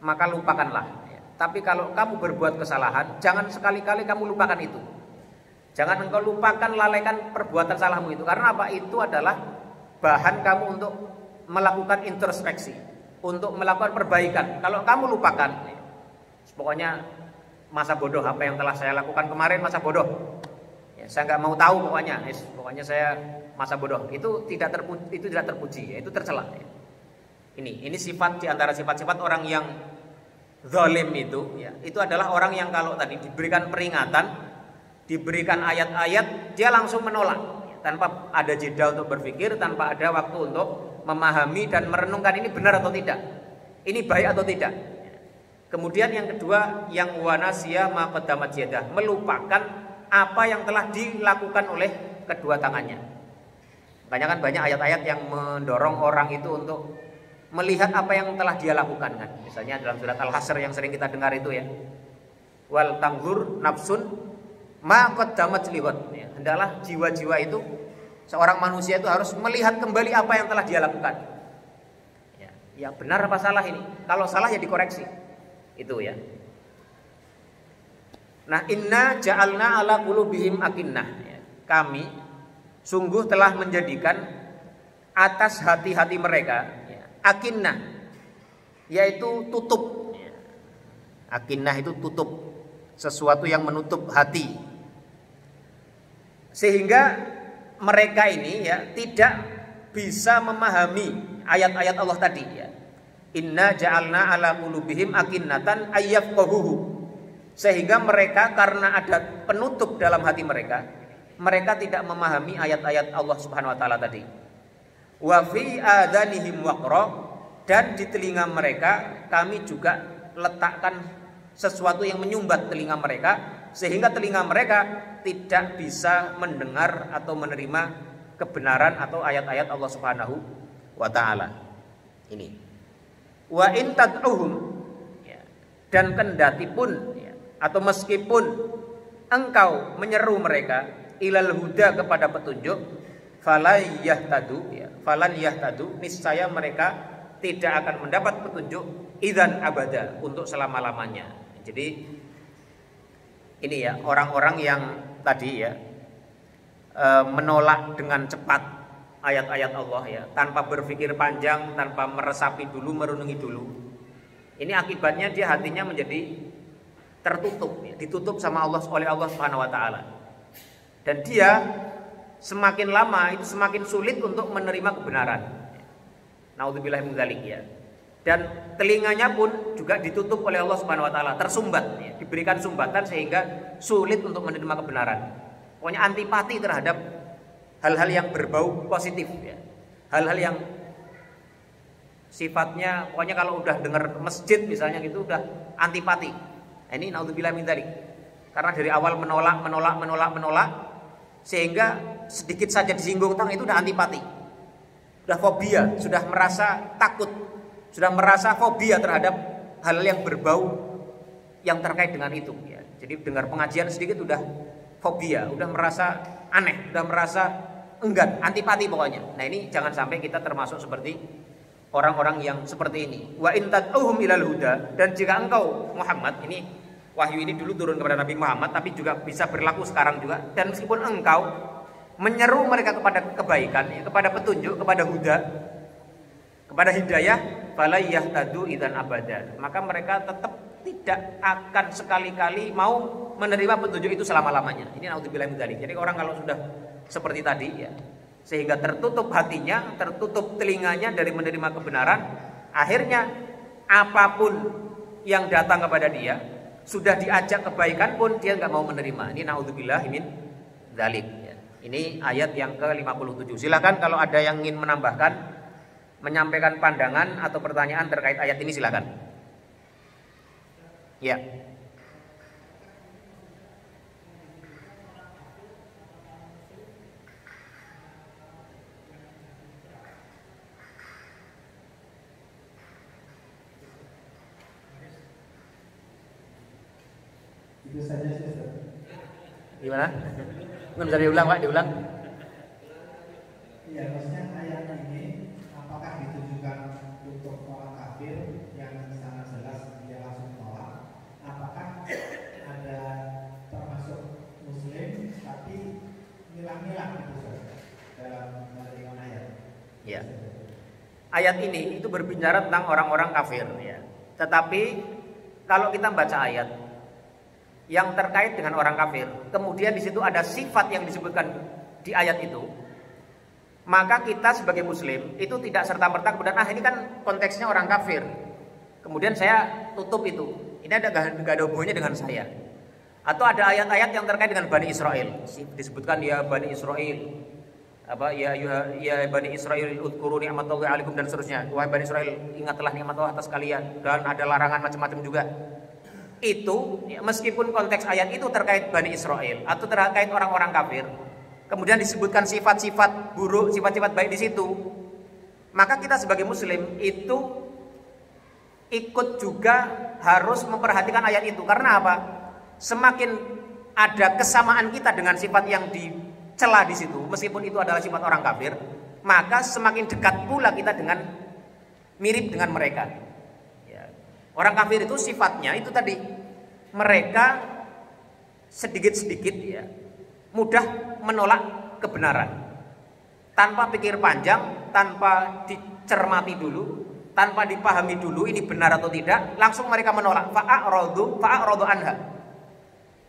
maka lupakanlah. Tapi kalau kamu berbuat kesalahan, jangan sekali-kali kamu lupakan itu. Jangan engkau lupakan, lalaikan perbuatan salahmu itu. Karena apa? Itu adalah bahan kamu untuk melakukan introspeksi, untuk melakukan perbaikan. Kalau kamu lupakan, pokoknya masa bodoh, apa yang telah saya lakukan kemarin masa bodoh. Ya, saya nggak mau tahu pokoknya saya masa bodoh. Itu tidak terpuji, itu tercela. Ini sifat di antara sifat-sifat orang yang zalim itu, ya. Itu adalah orang yang kalau tadi diberikan peringatan, diberikan ayat-ayat, dia langsung menolak, ya, tanpa ada jeda untuk berpikir, tanpa ada waktu untuk memahami dan merenungkan ini benar atau tidak, ini baik atau tidak. Kemudian yang kedua, yang wanasya ma qaddamat yadah, melupakan apa yang telah dilakukan oleh kedua tangannya. Makanya kan banyak ayat-ayat yang mendorong orang itu untuk melihat apa yang telah dia lakukan, kan. Misalnya dalam surat Al-Hasr yang sering kita dengar itu, ya. Wal tanzur nafsun ma qaddamat lighad. Ya, hendaklah jiwa-jiwa itu, seorang manusia itu harus melihat kembali apa yang telah dia lakukan. Ya benar apa salah ini? Kalau salah ya dikoreksi. Itu, ya. Nah, inna ja'alna ala qulubihim akinnah. Ya. Kami sungguh telah menjadikan atas hati-hati mereka akinnah, yaitu tutup. Akinnah itu tutup, sesuatu yang menutup hati, sehingga mereka ini, ya, tidak bisa memahami ayat-ayat Allah tadi, ya. Inna ja'alna ala qulubihim akinnatan ayyafqahuhu. Sehingga mereka karena ada penutup dalam hati mereka tidak memahami ayat-ayat Allah Subhanahu wa taala tadi. Wa fi adanihim waqra, dan di telinga mereka kami juga letakkan sesuatu yang menyumbat telinga mereka, sehingga telinga mereka tidak bisa mendengar atau menerima kebenaran atau ayat-ayat Allah Subhanahu wa taala. Ini. Wa in tad'uhum, ya, dan kendati pun, ya, atau meskipun engkau menyeru mereka ilal huda, kepada petunjuk, falan yahtadu, niscaya mereka tidak akan mendapat petunjuk idzan abada, untuk selama-lamanya. Jadi ini, ya, orang-orang yang tadi, ya, menolak dengan cepat ayat-ayat Allah, ya, tanpa berpikir panjang, tanpa meresapi dulu, merenungi dulu. Ini akibatnya dia hatinya menjadi tertutup, ya, ditutup sama Allah, oleh Allah Subhanahu wa taala. Dan dia semakin lama itu semakin sulit untuk menerima kebenaran. Naudzubillah min dzalik, ya. Dan telinganya pun juga ditutup oleh Allah Subhanahu wa taala, tersumbat, ya, diberikan sumbatan sehingga sulit untuk menerima kebenaran. Pokoknya antipati terhadap hal-hal yang berbau positif, ya. Hal-hal yang sifatnya, pokoknya kalau udah dengar masjid misalnya gitu udah antipati. Nah, ini naudzubillah min dzalik. Karena dari awal menolak, sehingga sedikit saja disinggung itu udah antipati, udah fobia, sudah merasa takut, sudah merasa fobia terhadap hal yang berbau yang terkait dengan itu, ya. Jadi dengar pengajian sedikit udah fobia, udah merasa aneh, udah merasa enggan, antipati pokoknya. Nah ini jangan sampai kita termasuk seperti orang-orang yang seperti ini. Wa in tad'uhum ilal huda, dan jika engkau Muhammad, ini wahyu ini dulu turun kepada Nabi Muhammad tapi juga bisa berlaku sekarang juga, dan meskipun engkau menyeru mereka kepada kebaikan, kepada petunjuk, kepada huda, kepada hidayah, fala yahtadu idzan abada, maka mereka tetap tidak akan sekali-kali mau menerima petunjuk itu selama-lamanya. Ini naudzubillah min dzalik. Jadi orang kalau sudah seperti tadi ya, sehingga tertutup hatinya, tertutup telinganya dari menerima kebenaran, akhirnya apapun yang datang kepada dia, sudah diajak kebaikan pun dia nggak mau menerima. Ini naudzubillah min dzalik ya. Ini ayat yang ke-57. Silakan kalau ada yang ingin menambahkan, menyampaikan pandangan atau pertanyaan terkait ayat ini, silakan. Ya. Itu saja sih, Ustaz. Gimana? Nggak bisa diulang, Pak, diulang. Iya, maksudnya ayat ini apakah ditujukan untuk orang kafir yang sangat jelas dia langsung tolak? Apakah ada termasuk muslim tapi milah-milah gitu, Ustaz, dalam menerima ayat? Ya. Ayat ini itu berbicara tentang orang-orang kafir ya. Tetapi kalau kita baca ayat yang terkait dengan orang kafir, kemudian di situ ada sifat yang disebutkan di ayat itu, maka kita sebagai muslim itu tidak serta-merta kemudian ini kan konteksnya orang kafir, kemudian saya tutup itu. Ini nggak ada hubungannya dengan saya. Atau ada ayat-ayat yang terkait dengan Bani Israel, disebutkan ya Bani Israel, apa ya Bani Israel udhkuru ni'matallahi 'alaikum dan seterusnya. Wahai Bani Israel, ingatlah nikmat Allah atas kalian, dan ada larangan macam-macam juga. Itu meskipun konteks ayat itu terkait Bani Israel atau terkait orang-orang kafir, kemudian disebutkan sifat-sifat buruk, sifat-sifat baik di situ, maka kita sebagai muslim itu ikut juga harus memperhatikan ayat itu. Karena apa? Semakin ada kesamaan kita dengan sifat yang dicela di situ, meskipun itu adalah sifat orang kafir, maka semakin dekat pula kita dengan mirip dengan mereka. Orang kafir itu sifatnya itu tadi, mereka sedikit-sedikit ya mudah menolak kebenaran, tanpa pikir panjang, tanpa dicermati dulu, tanpa dipahami dulu ini benar atau tidak, langsung mereka menolak. Fa'aradu anha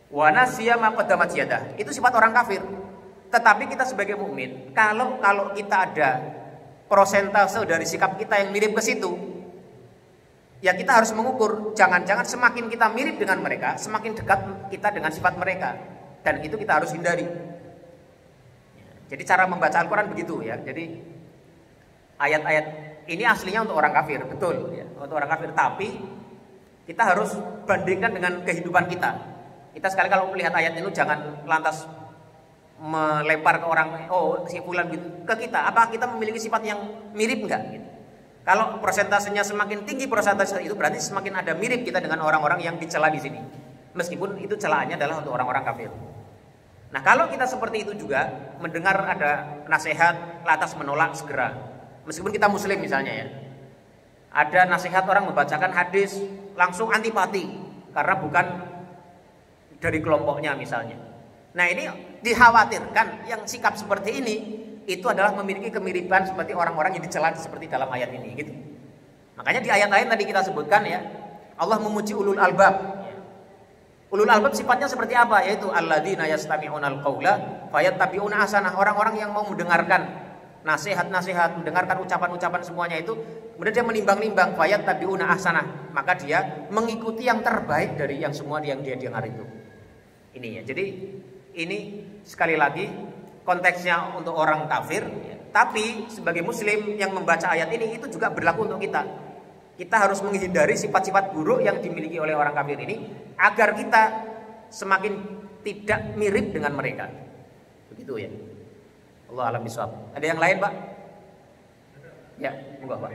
wa nasiya ma qaddamat yadah. Itu sifat orang kafir. Tetapi kita sebagai mukmin, kalau kita ada prosentase dari sikap kita yang mirip ke situ, ya kita harus mengukur, jangan-jangan semakin kita mirip dengan mereka, semakin dekat kita dengan sifat mereka, dan itu kita harus hindari. Jadi cara membaca Al-Quran begitu ya. Jadi ayat-ayat ini aslinya untuk orang kafir, betul ya, untuk orang kafir. Tapi kita harus bandingkan dengan kehidupan kita. Kita sekali kalau melihat ayat ini jangan lantas melempar ke orang, oh si fulan gitu, ke kita. Apa kita memiliki sifat yang mirip enggak? Gitu. Kalau persentasenya semakin tinggi persentase itu berarti semakin ada mirip kita dengan orang-orang yang dicela di sini. Meskipun itu celaannya adalah untuk orang-orang kafir. Nah, kalau kita seperti itu juga mendengar ada nasihat lantas menolak segera. Meskipun kita muslim misalnya ya. Ada nasihat orang membacakan hadis langsung antipati karena bukan dari kelompoknya misalnya. Nah, ini dikhawatirkan yang sikap seperti ini itu adalah memiliki kemiripan seperti orang-orang yang dicela seperti dalam ayat ini gitu. Makanya di ayat-ayat tadi kita sebutkan ya, Allah memuji ulul albab. Ulul albab sifatnya seperti apa? Yaitu alladzina yastami'unal qaula fayattabi'una ahsanah, orang-orang yang mau mendengarkan nasihat-nasihat, mendengarkan ucapan-ucapan semuanya itu, kemudian dia menimbang-nimbang fayattabi'una ahsanah, maka dia mengikuti yang terbaik dari yang semua yang dia dengar itu. Ini ya. Jadi ini sekali lagi konteksnya untuk orang kafir, ya. Tapi sebagai muslim yang membaca ayat ini itu juga berlaku untuk kita. Kita harus menghindari sifat-sifat buruk yang dimiliki oleh orang kafir ini agar kita semakin tidak mirip dengan mereka. Begitu ya. Allah alam bisawab. Ada yang lain, Pak? Ya, monggo, Pak.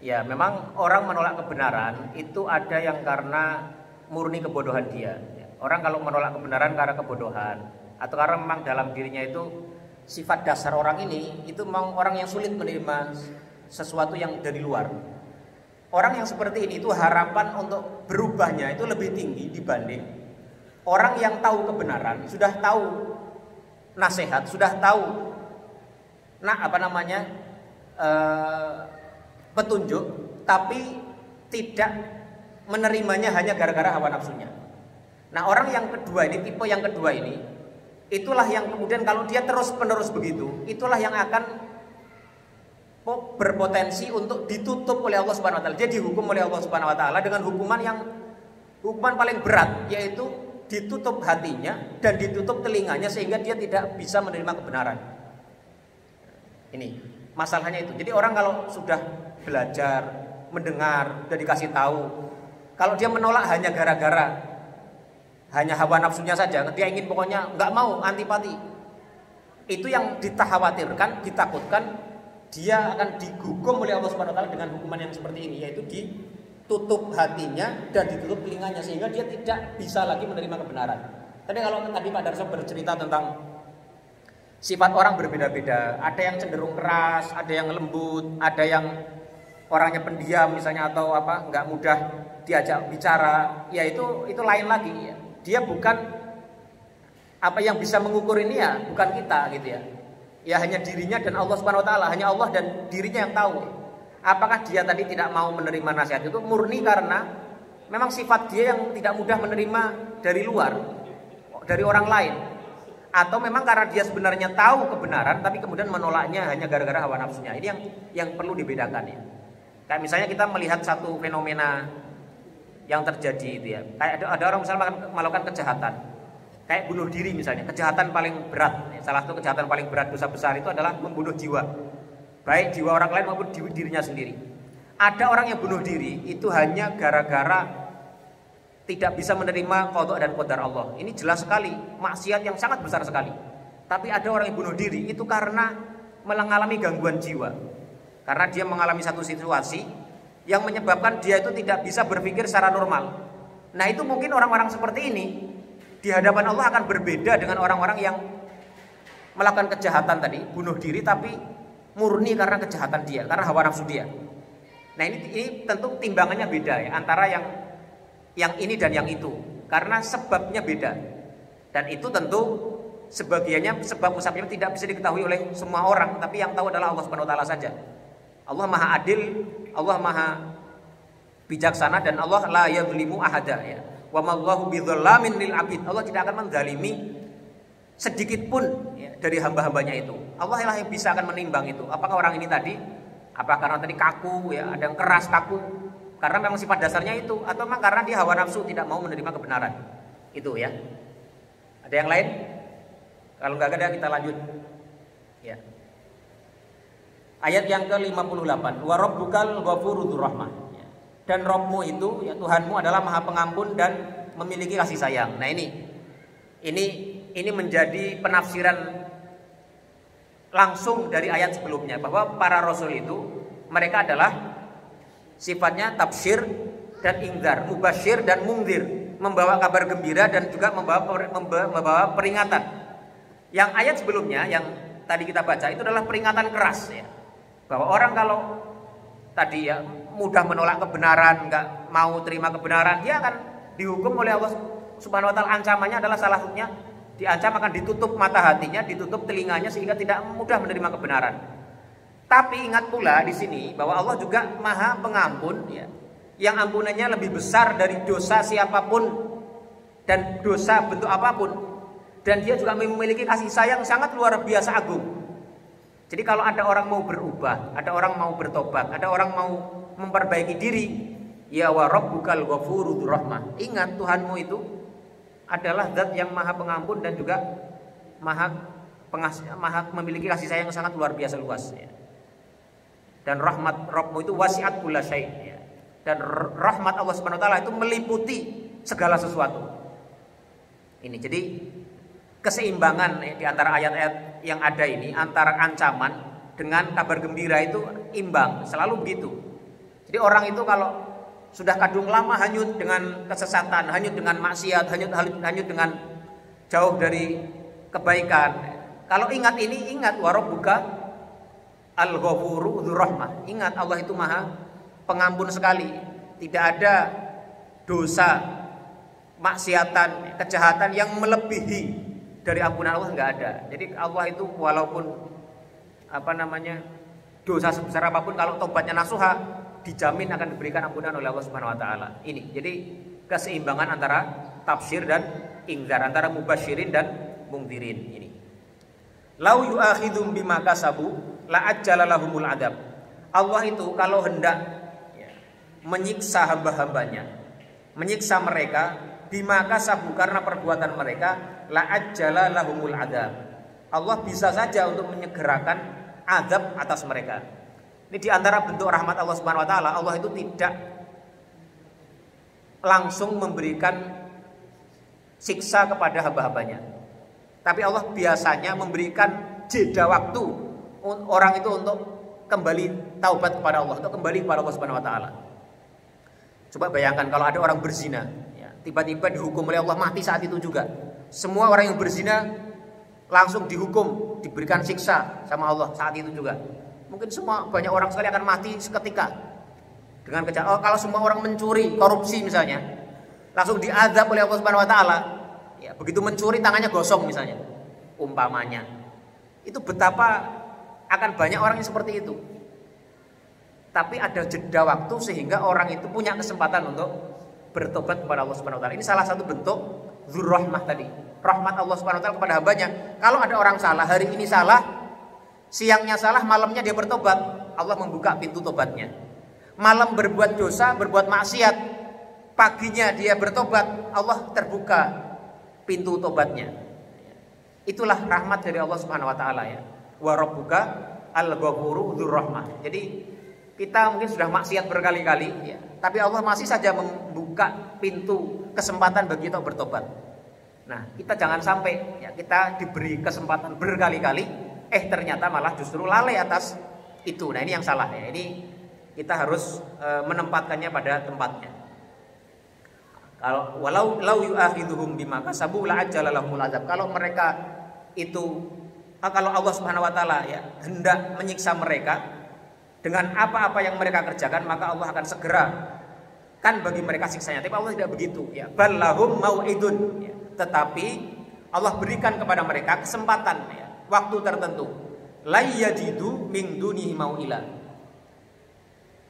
Ya, memang orang menolak kebenaran itu ada yang karena murni kebodohan dia. Orang kalau menolak kebenaran karena kebodohan atau karena memang dalam dirinya itu sifat dasar orang ini itu memang orang yang sulit menerima sesuatu yang dari luar. Orang yang seperti ini itu harapan untuk berubahnya itu lebih tinggi dibanding orang yang tahu kebenaran, sudah tahu nasihat, sudah tahu petunjuk, tapi tidak menerimanya hanya gara-gara hawa nafsunya. Nah, orang yang kedua ini, tipe yang kedua ini, itulah yang kemudian kalau dia terus-menerus begitu, itulah yang akan berpotensi untuk ditutup oleh Allah Subhanahu wa taala. Dia dihukum oleh Allah Subhanahu wa taala dengan hukuman paling berat, yaitu ditutup hatinya dan ditutup telinganya sehingga dia tidak bisa menerima kebenaran. Ini masalahnya itu. Jadi orang kalau sudah belajar, mendengar, sudah dikasih tahu, kalau dia menolak hanya gara-gara hanya hawa nafsunya saja, dia ingin pokoknya nggak mau, antipati, itu yang dikhawatirkan, ditakutkan dia akan dihukum oleh Allah Subhanahu wa taala dengan hukuman yang seperti ini, yaitu ditutup hatinya dan ditutup telinganya sehingga dia tidak bisa lagi menerima kebenaran. Tapi kalau tadi Pak Darso bercerita tentang sifat orang berbeda-beda, ada yang cenderung keras, ada yang lembut, ada yang orangnya pendiam misalnya atau nggak mudah diajak bicara, ya itu lain lagi ya. Dia bukan yang bisa mengukur ini ya bukan kita gitu ya. Ya hanya dirinya dan Allah Subhanahu wa taala, hanya Allah dan dirinya yang tahu. Apakah dia tadi tidak mau menerima nasihat itu murni karena memang sifat dia yang tidak mudah menerima dari luar, dari orang lain, atau memang karena dia sebenarnya tahu kebenaran tapi kemudian menolaknya hanya gara-gara hawa nafsunya. Ini yang perlu dibedakan ya. Kayak misalnya kita melihat satu fenomena yang terjadi itu ya. Kayak ada orang misalnya melakukan kejahatan, kayak bunuh diri misalnya, kejahatan paling berat. Salah satu kejahatan paling berat, dosa besar itu adalah membunuh jiwa, baik jiwa orang lain maupun dirinya sendiri. Ada orang yang bunuh diri itu hanya gara-gara tidak bisa menerima qada dan qadar Allah. Ini jelas sekali maksiat yang sangat besar sekali. Tapi ada orang yang bunuh diri itu karena mengalami gangguan jiwa, karena dia mengalami satu situasi yang menyebabkan dia itu tidak bisa berpikir secara normal. Nah, itu mungkin orang-orang seperti ini di hadapan Allah akan berbeda dengan orang-orang yang melakukan kejahatan tadi, bunuh diri tapi murni karena kejahatan dia, karena hawa nafsu dia. Nah, ini tentu timbangannya beda ya antara yang ini dan yang itu, karena sebabnya beda. Dan itu tentu sebagiannya sebab musababnya tidak bisa diketahui oleh semua orang, tapi yang tahu adalah Allah Subhanahu wa taala saja. Allah Maha Adil, Allah Maha bijaksana, dan Allah la yadzlimu ahada ya. Wa mallahu bidzallamin lil abid. Allah tidak akan menzalimi sedikit pun ya, dari hamba-hambanya itu. Allah lah yang bisa akan menimbang itu. Apakah orang ini tadi karena tadi kaku ya, ada yang keras kaku karena memang sifat dasarnya itu, atau memang karena dia hawa nafsu tidak mau menerima kebenaran. Itu ya. Ada yang lain? Kalau enggak ada kita lanjut. Ya. Ayat yang ke-58, wa rabbukal ghafurur rahmah. Dan Rabbmu itu ya Tuhanmu adalah Maha Pengampun dan memiliki kasih sayang. Nah, ini menjadi penafsiran langsung dari ayat sebelumnya, bahwa para rasul itu mereka adalah sifatnya tafsir dan ingdar, mubasyir dan mungdir, membawa kabar gembira dan juga membawa peringatan. Yang ayat sebelumnya yang tadi kita baca itu adalah peringatan keras ya. Bahwa orang kalau tadi ya mudah menolak kebenaran, nggak mau terima kebenaran, dia akan dihukum oleh Allah Subhanahu wa taala. Ancamannya adalah salah satunya diancam akan ditutup mata hatinya, ditutup telinganya sehingga tidak mudah menerima kebenaran. Tapi ingat pula di sini bahwa Allah juga Maha Pengampun ya, yang ampunannya lebih besar dari dosa siapapun dan dosa bentuk apapun, dan dia juga memiliki kasih sayang sangat luar biasa agung. Jadi kalau ada orang mau berubah, ada orang mau bertobat, ada orang mau memperbaiki diri, ya wa rabbukal ghafurur rahmah. Ingat Tuhanmu itu adalah zat yang Maha Pengampun dan juga Maha memiliki kasih sayang yang sangat luar biasa luas ya. Dan rahmat Rabbmu itu wasi'at kulla syai' ya. Dan rahmat Allah Subhanahu wa taala itu meliputi segala sesuatu. Ini jadi keseimbangan di antara ayat-ayat yang ada ini, antara ancaman dengan kabar gembira itu imbang, selalu begitu. Jadi orang itu kalau sudah kadung lama hanyut dengan kesesatan, hanyut dengan maksiat, hanyut dengan jauh dari kebaikan. Kalau ingat ini, ingat warabbuka al-ghafuru dzurrahmah. Ingat Allah itu Maha Pengampun sekali. Tidak ada dosa, maksiatan, kejahatan yang melebihi dari ampunan Allah, enggak ada. Jadi Allah itu walaupun dosa sebesar apapun, kalau tobatnya nasuha, dijamin akan diberikan ampunan oleh Allah Subhanahu wa taala. Ini. Jadi keseimbangan antara tafsir dan ingzar, antara mubasyirin dan mungdirin ini. Lau yu'akhidhum bima kasabu la ajjala lahumul adab. Allah itu kalau hendak menyiksa hamba-hambanya, menyiksa mereka bima kasabu karena perbuatan mereka, la ajjala lahumul adab. Allah bisa saja untuk menyegerakan azab atas mereka. Ini diantara bentuk rahmat Allah Subhanahu wa taala. Allah itu tidak langsung memberikan siksa kepada hamba-hambanya, tapi Allah biasanya memberikan jeda waktu orang itu untuk kembali taubat kepada Allah, untuk kembali kepada Allah Subhanahu wa taala. Coba bayangkan kalau ada orang berzina, tiba-tiba dihukum oleh Allah mati saat itu juga. Semua orang yang berzina langsung dihukum, diberikan siksa sama Allah saat itu juga. Mungkin banyak orang sekali akan mati seketika dengan kejahatan. Kalau semua orang mencuri, korupsi misalnya, langsung diazab oleh Allah Subhanahu wa taala. Ya, begitu mencuri tangannya gosong misalnya. Umpamanya. Itu betapa akan banyak orang yang seperti itu. Tapi ada jeda waktu sehingga orang itu punya kesempatan untuk bertobat kepada Allah Subhanahu wa taala. Ini salah satu bentuk dzurrahmah tadi. Rahmat Allah Subhanahu wa taala kepada hambanya. Kalau ada orang salah, hari ini salah, siangnya salah, malamnya dia bertobat, Allah membuka pintu tobatnya. Malam berbuat dosa, berbuat maksiat, paginya dia bertobat, Allah terbuka pintu tobatnya. Itulah rahmat dari Allah Subhanahu wa taala ya. Wa rabbuka al-ghafuru dzurrahmah. Jadi kita mungkin sudah maksiat berkali-kali ya, tapi Allah masih saja membuka pintu kesempatan bagi kita bertobat. Nah, kita jangan sampai ya kita diberi kesempatan berkali-kali, ternyata malah justru lalai atas itu. Nah, ini yang salah ya. Ini kita harus menempatkannya pada tempatnya. Kalau walau yu'akhidhuhum bima kasabu la ajjala lahumul azab. Kalau mereka itu kalau Allah Subhanahu wa taala ya hendak menyiksa mereka dengan apa-apa yang mereka kerjakan, maka Allah akan segera kan bagi mereka siksanya. Tapi Allah tidak begitu ya. Bal lahum mau'idun ya. Tetapi Allah berikan kepada mereka kesempatan ya, waktu tertentu. La yajidu min dunihi mau'ila.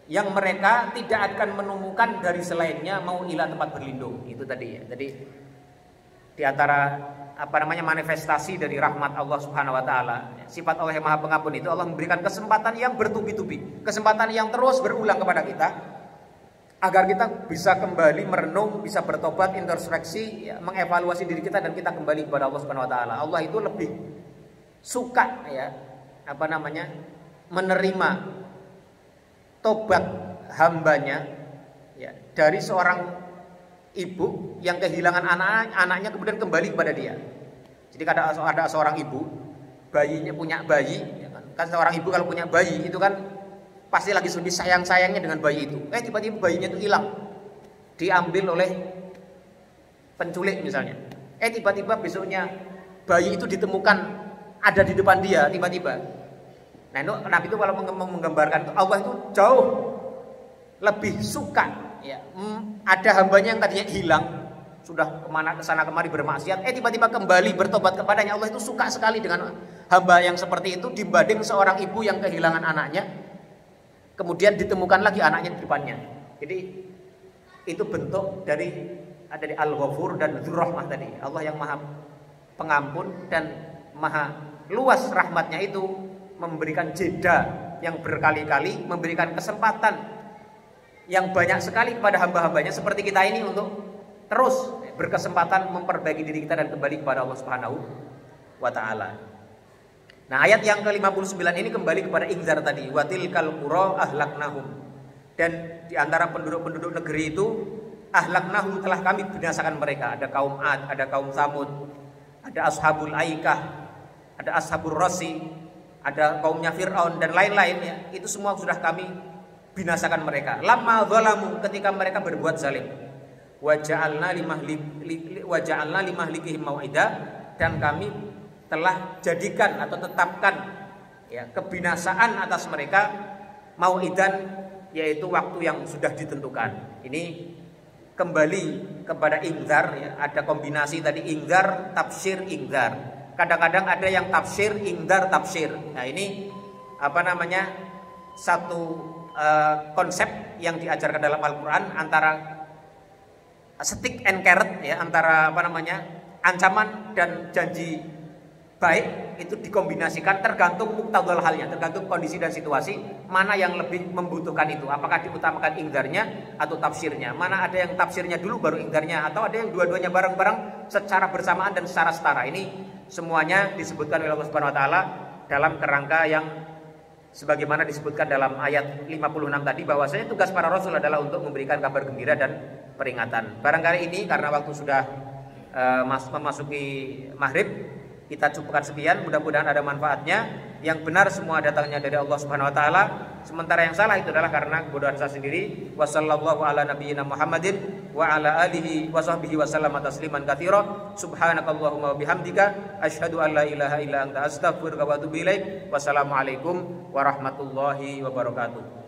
Yang mereka tidak akan menemukan dari selainnya mau'ila, tempat berlindung. Itu tadi ya. Jadi di antara manifestasi dari rahmat Allah Subhanahu wa taala, sifat Allah yang Maha Pengampun itu, Allah memberikan kesempatan yang bertubi-tubi, kesempatan yang terus berulang kepada kita agar kita bisa kembali merenung, bisa bertobat, introspeksi, ya, mengevaluasi diri kita dan kita kembali kepada Allah Subhanahu wa taala. Allah itu lebih suka ya menerima tobat hambanya ya, dari seorang ibu yang kehilangan anaknya kemudian kembali kepada dia. Jadi ada seorang ibu, bayinya punya bayi ya kan seorang ibu kalau punya bayi itu kan pasti lagi lebih sayang-sayangnya dengan bayi itu. Tiba-tiba bayinya itu hilang, diambil oleh penculik misalnya. Tiba-tiba besoknya bayi itu ditemukan ada di depan dia tiba-tiba. Nah, Nabi itu kalau menggambarkan Allah itu jauh lebih suka ya, ada hambanya yang tadinya hilang, sudah kesana kemari bermaksiat, tiba-tiba kembali bertobat kepadanya. Allah itu suka sekali dengan hamba yang seperti itu dibanding seorang ibu yang kehilangan anaknya, kemudian ditemukan lagi anaknya di depannya. Jadi itu bentuk dari Al-Ghafur dan Dzurrahmah tadi. Allah yang Maha Pengampun dan Maha luas rahmatnya itu memberikan jeda yang berkali-kali, memberikan kesempatan yang banyak sekali kepada hamba-hambanya seperti kita ini untuk terus berkesempatan memperbaiki diri kita dan kembali kepada Allah Subhanahu wa taala. Nah, ayat yang ke-59 ini kembali kepada ingzar tadi, watilkal qura ahlaknahum. Dan di antara penduduk-penduduk negeri itu ahlaknahum, telah kami binasakan mereka. Ada kaum Ad, ada kaum Samud, ada ashabul Aikah, ada ashabul Rasi, ada kaumnya Fir'aun dan lain-lain ya. Itu semua sudah kami binasakan mereka. Lamma zalamu, ketika mereka berbuat zalim. Wa ja'alna limahlikihim mau'ida, dan kami telah jadikan atau tetapkan ya kebinasaan atas mereka mau'idan, yaitu waktu yang sudah ditentukan. Ini kembali kepada ingzar ya, ada kombinasi tadi ingzar, tafsir, ingzar. Kadang-kadang ada yang tafsir, ingzar, tafsir. Nah, ini satu konsep yang diajarkan dalam Al-Qur'an, antara stick and carrot ya, antara ancaman dan janji baik itu dikombinasikan, tergantung muktadal halnya, tergantung kondisi dan situasi, mana yang lebih membutuhkan itu, apakah diutamakan ingdarnya atau tafsirnya, mana ada yang tafsirnya dulu baru ingdarnya, atau ada yang dua-duanya bareng-bareng secara bersamaan dan secara setara. Ini semuanya disebutkan oleh Allah Subhanahu wa taala dalam kerangka yang sebagaimana disebutkan dalam ayat 56 tadi, bahwasanya tugas para rasul adalah untuk memberikan kabar gembira dan peringatan. Barangkali ini karena waktu sudah memasuki maghrib, kita cukupkan sekian. Mudah-mudahan ada manfaatnya. Yang benar semua datangnya dari Allah Subhanahu wa taala, sementara yang salah itu adalah karena kebodohan saya sendiri. Wassallallahu ala nabiyyina Muhammadin wa ala alihi wa sahbihi wa sallama tasliman katsira. Subhanakallahumma wa bihamdika asyhadu an la ilaha illa anta astaghfiruka wa atubu ilaik. Wassalamualaikum warahmatullahi wabarakatuh.